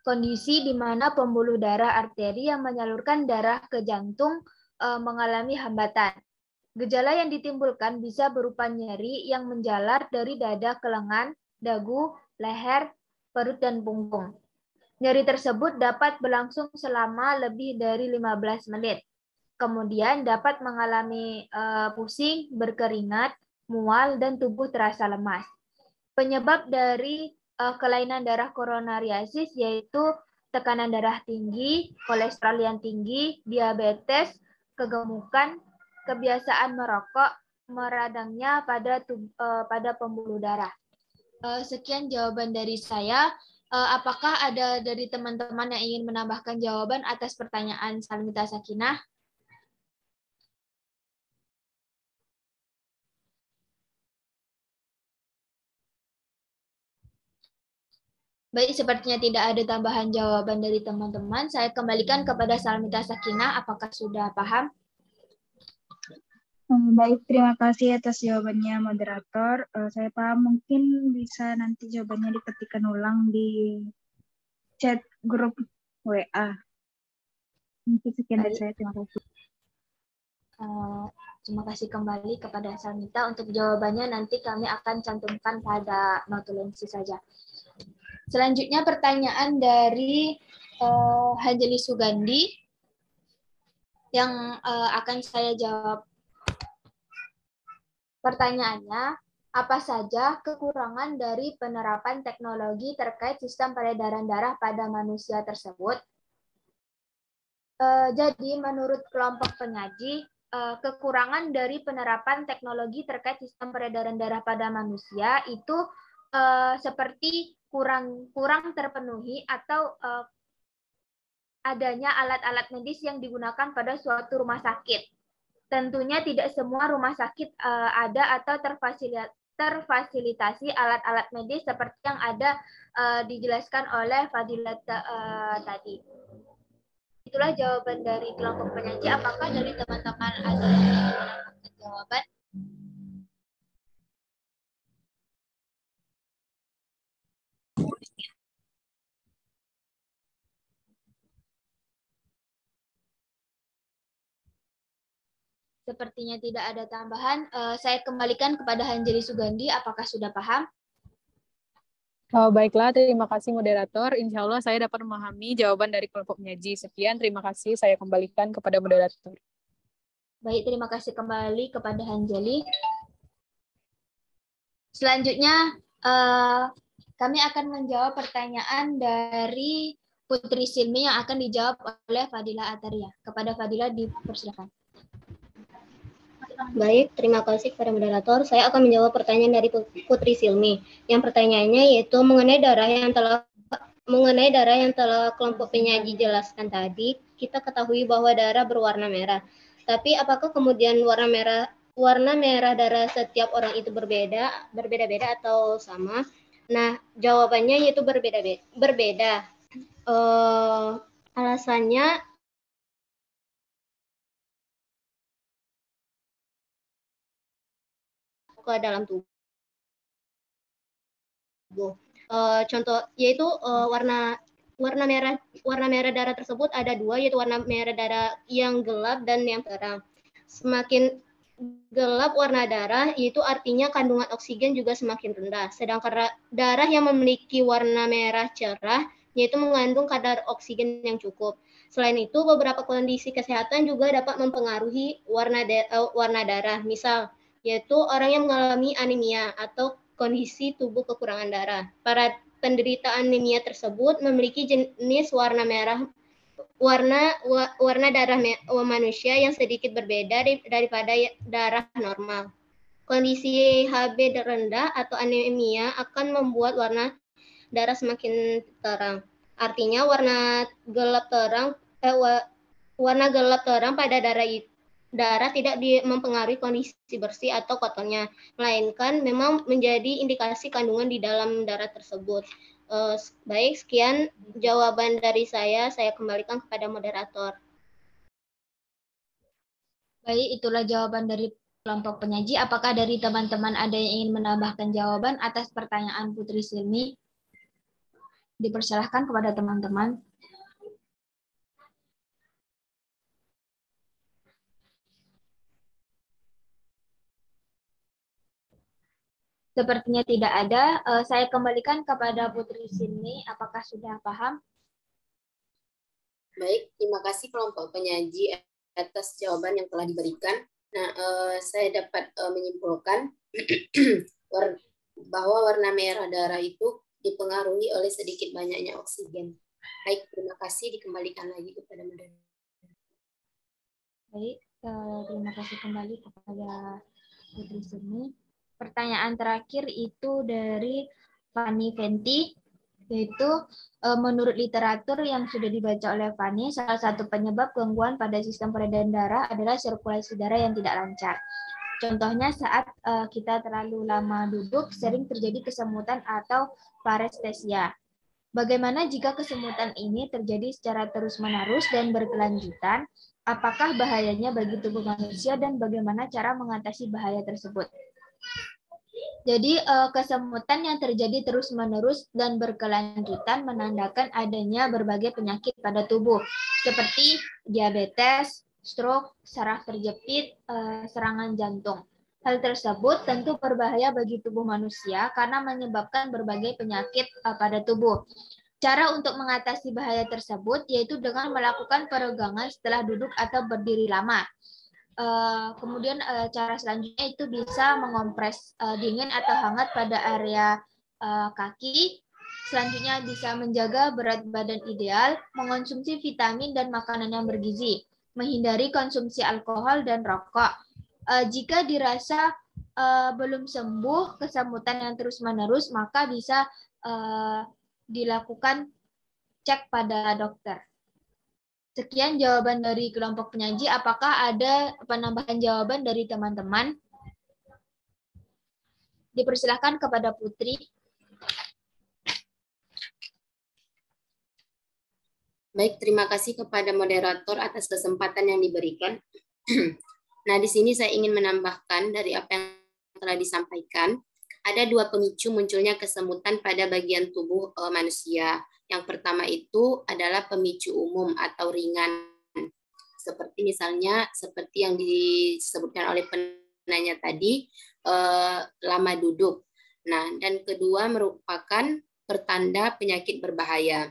Kondisi di mana pembuluh darah arteri yang menyalurkan darah ke jantung mengalami hambatan. Gejala yang ditimbulkan bisa berupa nyeri yang menjalar dari dada ke lengan, dagu, leher, perut, dan punggung. Nyeri tersebut dapat berlangsung selama lebih dari 15 menit. Kemudian dapat mengalami pusing, berkeringat, mual, dan tubuh terasa lemas. Penyebab dari kelainan darah koronariasis yaitu tekanan darah tinggi, kolesterol yang tinggi, diabetes, kegemukan, kebiasaan merokok, meradangnya pada pembuluh darah. Sekian jawaban dari saya. Apakah ada dari teman-teman yang ingin menambahkan jawaban atas pertanyaan Salmita Sakinah? Baik, sepertinya tidak ada tambahan jawaban dari teman-teman. Saya kembalikan kepada Salmita Sakinah. Apakah sudah paham? Baik, terima kasih atas jawabannya moderator. Saya paham, mungkin bisa nanti jawabannya diketikkan ulang di chat grup WA. Mungkin sekian dari saya, terima kasih. Terima kasih kembali kepada Salmita. Untuk jawabannya nanti kami akan cantumkan pada notulensi saja. Selanjutnya pertanyaan dari Hanjeli Sugandi yang akan saya jawab. Pertanyaannya, apa saja kekurangan dari penerapan teknologi terkait sistem peredaran darah pada manusia tersebut? Jadi menurut kelompok penyaji, kekurangan dari penerapan teknologi terkait sistem peredaran darah pada manusia itu seperti kurang terpenuhi atau adanya alat-alat medis yang digunakan pada suatu rumah sakit. Tentunya tidak semua rumah sakit ada atau terfasilitasi alat-alat medis seperti yang ada dijelaskan oleh Fadila tadi. Itulah jawaban dari kelompok penyaji. Apakah dari teman-teman ada yang menambahkan jawaban? Sepertinya tidak ada tambahan. Saya kembalikan kepada Hanjeli Sugandi. Apakah sudah paham? Baiklah, terima kasih moderator. Insya Allah saya dapat memahami jawaban dari kelompok penyaji. Sekian, terima kasih. Saya kembalikan kepada moderator. Baik, terima kasih kembali kepada Hanjeli. Selanjutnya, kami akan menjawab pertanyaan dari Putri Silmi yang akan dijawab oleh Fadila Ataria. Kepada Fadila dipersilakan. Baik, terima kasih kepada moderator. Saya akan menjawab pertanyaan dari Putri Silmi. Yang pertanyaannya yaitu mengenai darah yang telah kelompok penyaji jelaskan tadi, kita ketahui bahwa darah berwarna merah. Tapi apakah kemudian warna merah darah setiap orang itu berbeda-beda atau sama? Nah, jawabannya yaitu berbeda. Alasannya ke dalam tubuh. Contoh yaitu warna merah darah tersebut ada dua, yaitu warna merah darah yang gelap dan yang terang. Semakin gelap warna darah, itu artinya kandungan oksigen juga semakin rendah. Sedangkan darah yang memiliki warna merah cerah, yaitu mengandung kadar oksigen yang cukup. Selain itu, beberapa kondisi kesehatan juga dapat mempengaruhi warna darah. Misal, yaitu orang yang mengalami anemia atau kondisi tubuh kekurangan darah. Para penderita anemia tersebut memiliki jenis warna darah manusia yang sedikit berbeda daripada darah normal. Kondisi Hb rendah atau anemia akan membuat warna darah semakin terang. Artinya warna gelap terang pada darah tidak mempengaruhi kondisi bersih atau kotornya, melainkan memang menjadi indikasi kandungan di dalam darah tersebut. Baik, sekian jawaban dari saya kembalikan kepada moderator. Baik, itulah jawaban dari kelompok penyaji. Apakah dari teman-teman ada yang ingin menambahkan jawaban atas pertanyaan Putri Silmi? Dipersilahkan kepada teman-teman. Sepertinya tidak ada. Saya kembalikan kepada Putri Silmi. Apakah sudah paham? Baik, terima kasih kelompok penyaji atas jawaban yang telah diberikan. Nah, saya dapat menyimpulkan bahwa warna merah darah itu dipengaruhi oleh sedikit banyaknya oksigen. Baik, terima kasih. Dikembalikan lagi kepada moderator. Baik, terima kasih kembali kepada Putri Silmi. Pertanyaan terakhir itu dari Fanny Fenty, yaitu menurut literatur yang sudah dibaca oleh Fanny, salah satu penyebab gangguan pada sistem peredaran darah adalah sirkulasi darah yang tidak lancar. Contohnya saat kita terlalu lama duduk, sering terjadi kesemutan atau parestesia. Bagaimana jika kesemutan ini terjadi secara terus-menerus dan berkelanjutan? Apakah bahayanya bagi tubuh manusia dan bagaimana cara mengatasi bahaya tersebut? Jadi kesemutan yang terjadi terus-menerus dan berkelanjutan menandakan adanya berbagai penyakit pada tubuh, seperti diabetes, stroke, saraf terjepit, serangan jantung. Hal tersebut tentu berbahaya bagi tubuh manusia karena menyebabkan berbagai penyakit pada tubuh. Cara untuk mengatasi bahaya tersebut yaitu dengan melakukan peregangan setelah duduk atau berdiri lama. Kemudian cara selanjutnya itu bisa mengompres dingin atau hangat pada area kaki. Selanjutnya bisa menjaga berat badan ideal, mengonsumsi vitamin dan makanan yang bergizi, menghindari konsumsi alkohol dan rokok. Jika dirasa belum sembuh kesemutan yang terus-menerus, maka bisa dilakukan cek pada dokter. Sekian jawaban dari kelompok penyaji. Apakah ada penambahan jawaban dari teman-teman? Dipersilahkan kepada Putri. Baik, terima kasih kepada moderator atas kesempatan yang diberikan. Nah, di sini saya ingin menambahkan dari apa yang telah disampaikan. Ada dua pemicu munculnya kesemutan pada bagian tubuh manusia. Yang pertama itu adalah pemicu umum atau ringan, seperti misalnya seperti yang disebutkan oleh penanya tadi, lama duduk. Nah, dan kedua merupakan pertanda penyakit berbahaya.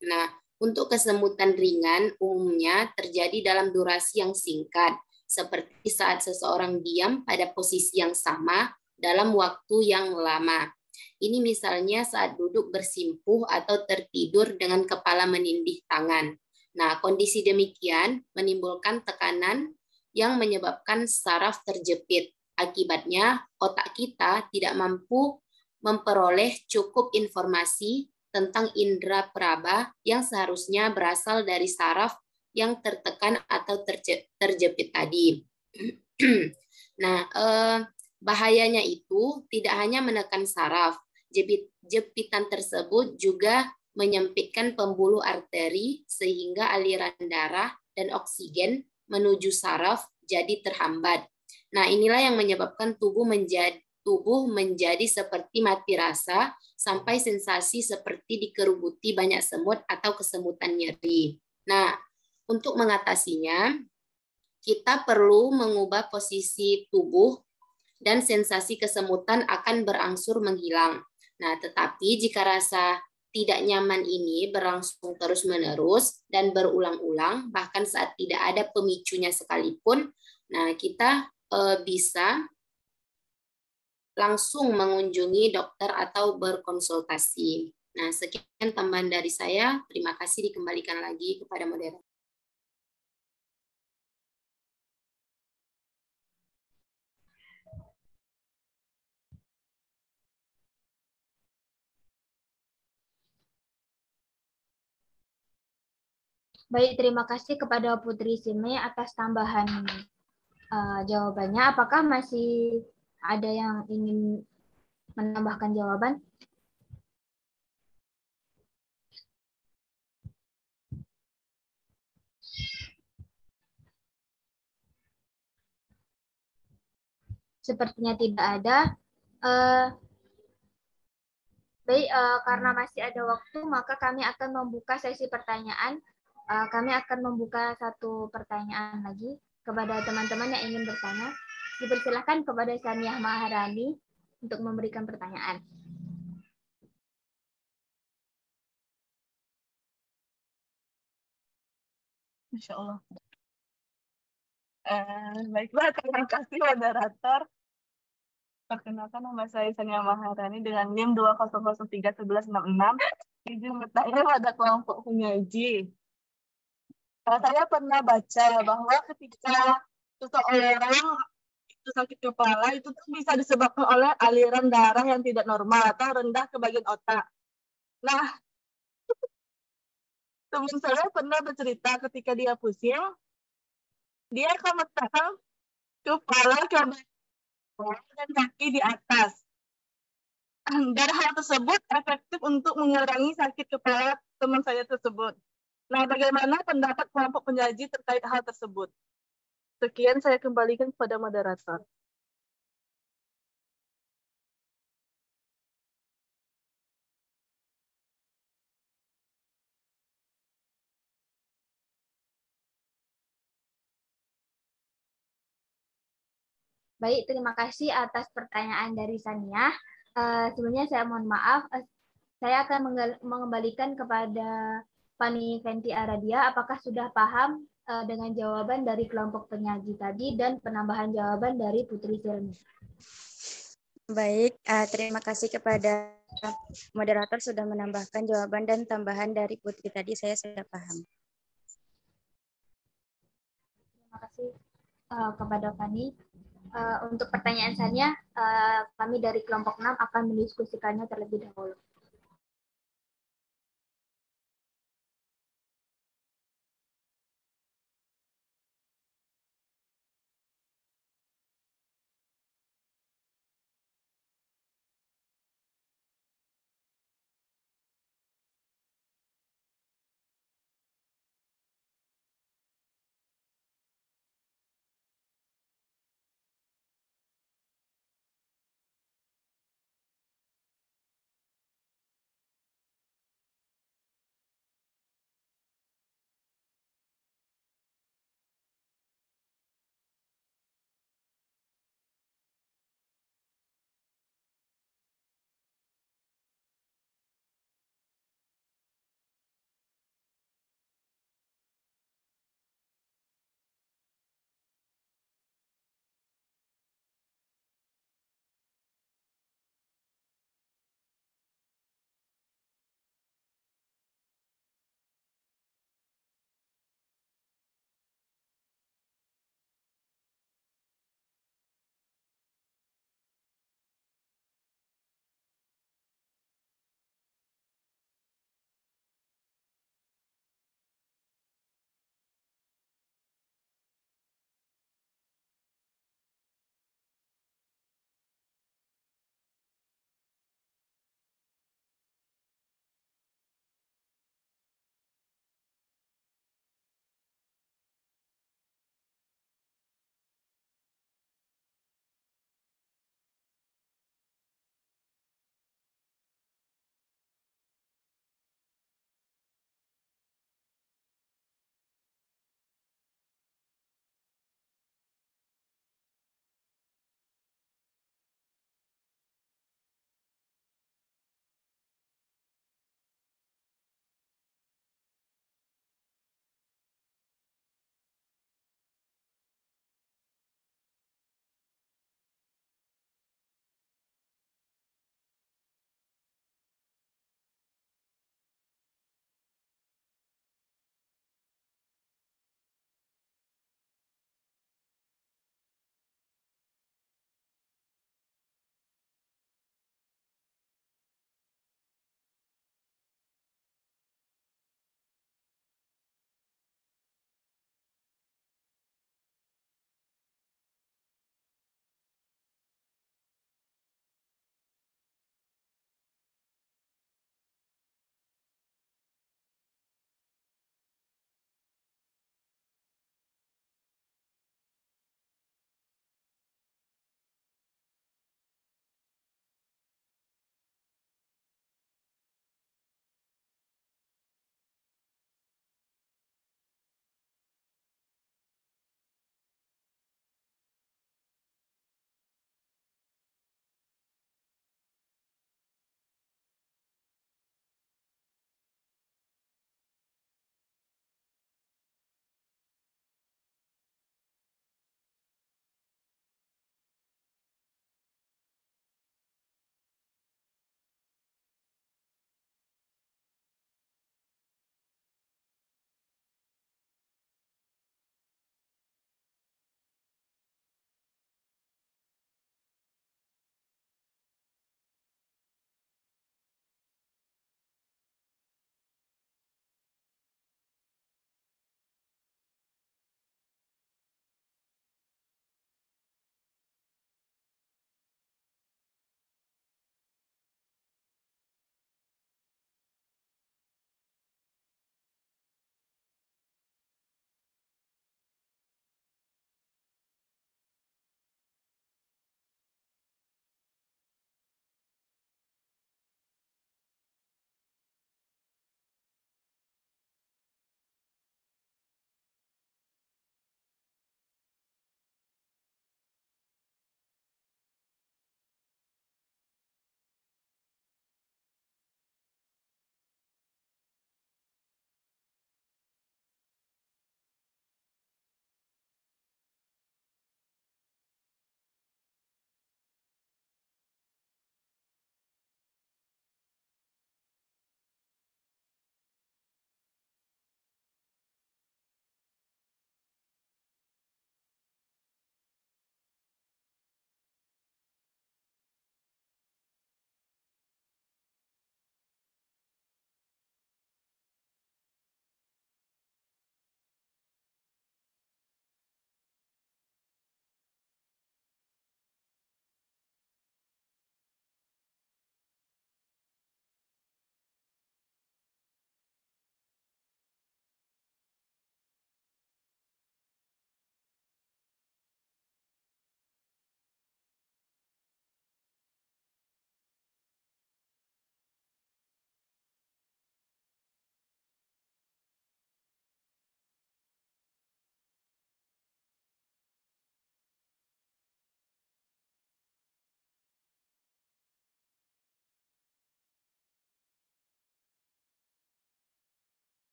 Nah, untuk kesemutan ringan umumnya terjadi dalam durasi yang singkat, seperti saat seseorang diam pada posisi yang sama dalam waktu yang lama. Ini misalnya saat duduk bersimpuh atau tertidur dengan kepala menindih tangan. Nah, kondisi demikian menimbulkan tekanan yang menyebabkan saraf terjepit. Akibatnya, otak kita tidak mampu memperoleh cukup informasi tentang indera peraba yang seharusnya berasal dari saraf yang tertekan atau terjepit tadi. Nah, bahayanya itu tidak hanya menekan saraf, jepitan tersebut juga menyempitkan pembuluh arteri sehingga aliran darah dan oksigen menuju saraf jadi terhambat. Nah, inilah yang menyebabkan tubuh menjadi seperti mati rasa sampai sensasi seperti dikerubuti banyak semut atau kesemutan nyeri. Nah, untuk mengatasinya, kita perlu mengubah posisi tubuh dan sensasi kesemutan akan berangsur menghilang. Nah, tetapi jika rasa tidak nyaman ini berlangsung terus-menerus dan berulang-ulang, bahkan saat tidak ada pemicunya sekalipun, nah kita bisa langsung mengunjungi dokter atau berkonsultasi. Nah, sekian tambahan dari saya. Terima kasih, dikembalikan lagi kepada moderator. Baik, terima kasih kepada Putri Sime atas tambahan jawabannya. Apakah masih ada yang ingin menambahkan jawaban? Sepertinya tidak ada. Baik, karena masih ada waktu, maka kami akan membuka sesi pertanyaan. Kami akan membuka satu pertanyaan lagi kepada teman-teman yang ingin bertanya. Dipersilakan kepada Saniah Maharani untuk memberikan pertanyaan. Masya Allah. Baiklah, terima kasih moderator. Perkenalkan, nama saya Sania Maharani dengan NIM 200311666. Izin bertanya pada kelompok penyaji. Saya pernah baca bahwa ketika seseorang itu sakit kepala itu bisa disebabkan oleh aliran darah yang tidak normal atau rendah ke bagian otak. Nah, teman saya pernah bercerita ketika dia pusing, dia akan menekan kepala ke bawah dan kaki di atas. Dan hal tersebut efektif untuk mengurangi sakit kepala teman saya tersebut. Nah, bagaimana pendapat kelompok penyaji terkait hal tersebut? Sekian, saya kembalikan kepada moderator. Baik, terima kasih atas pertanyaan dari Sania. Sebelumnya saya mohon maaf, saya akan mengembalikan kepada Fani Fenti Aradia. Apakah sudah paham dengan jawaban dari kelompok penyaji tadi dan penambahan jawaban dari Putri Silmi? Baik, terima kasih kepada moderator sudah menambahkan jawaban dan tambahan dari Putri tadi. Saya sudah paham. Terima kasih kepada Fani. Untuk pertanyaan saya, kami dari kelompok 6 akan mendiskusikannya terlebih dahulu.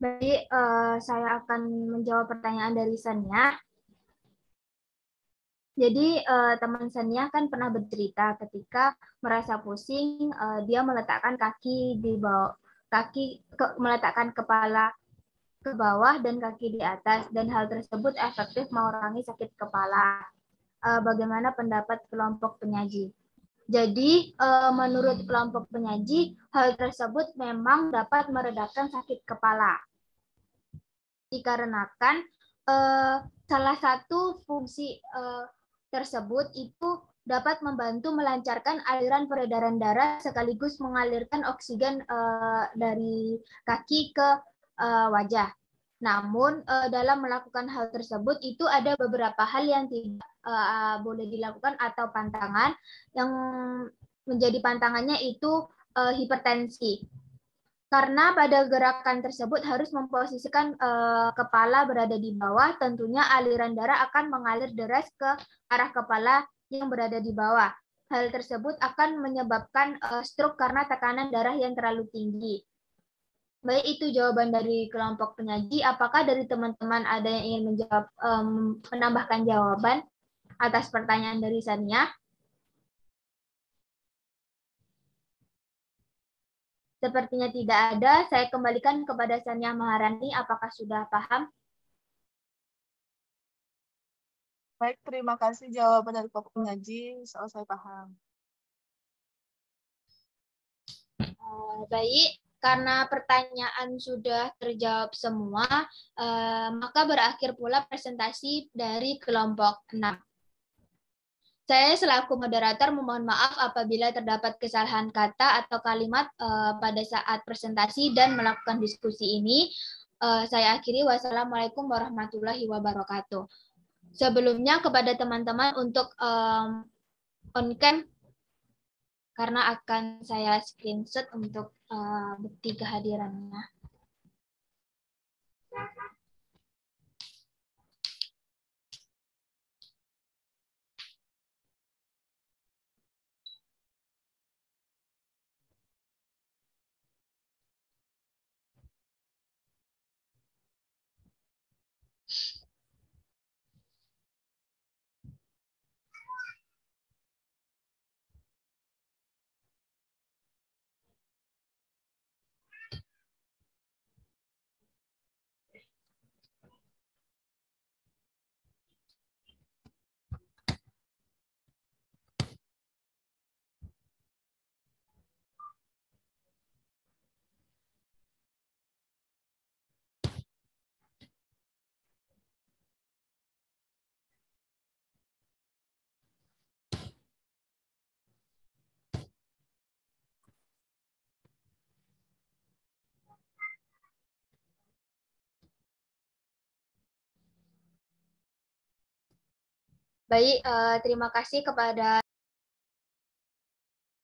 Baik, saya akan menjawab pertanyaan dari Sania. Jadi teman Sania kan pernah bercerita ketika merasa pusing, dia meletakkan kaki di bawah, meletakkan kepala ke bawah dan kaki di atas, dan hal tersebut efektif mengurangi sakit kepala. Bagaimana pendapat kelompok penyaji? Jadi menurut kelompok penyaji, hal tersebut memang dapat meredakan sakit kepala. Dikarenakan salah satu fungsi tersebut itu dapat membantu melancarkan aliran peredaran darah sekaligus mengalirkan oksigen dari kaki ke wajah. Namun dalam melakukan hal tersebut itu ada beberapa hal yang tidak boleh dilakukan atau pantangan. Yang menjadi pantangannya itu hipertensi. Karena pada gerakan tersebut harus memposisikan kepala berada di bawah, tentunya aliran darah akan mengalir deras ke arah kepala yang berada di bawah. Hal tersebut akan menyebabkan stroke karena tekanan darah yang terlalu tinggi. Baik, itu jawaban dari kelompok penyaji. Apakah dari teman-teman ada yang ingin menjawab, menambahkan jawaban atas pertanyaan dari Sania? Sepertinya tidak ada. Saya kembalikan kepada Sania Maharani. Apakah sudah paham? Baik, terima kasih jawaban dari kelompok penyaji. Soal saya paham. Baik, karena pertanyaan sudah terjawab semua, maka berakhir pula presentasi dari kelompok 6. Saya selaku moderator memohon maaf apabila terdapat kesalahan kata atau kalimat pada saat presentasi dan melakukan diskusi ini. Saya akhiri, wassalamualaikum warahmatullahi wabarakatuh. Sebelumnya kepada teman-teman untuk on cam, karena akan saya screenshot untuk bukti kehadirannya. Baik, terima kasih kepada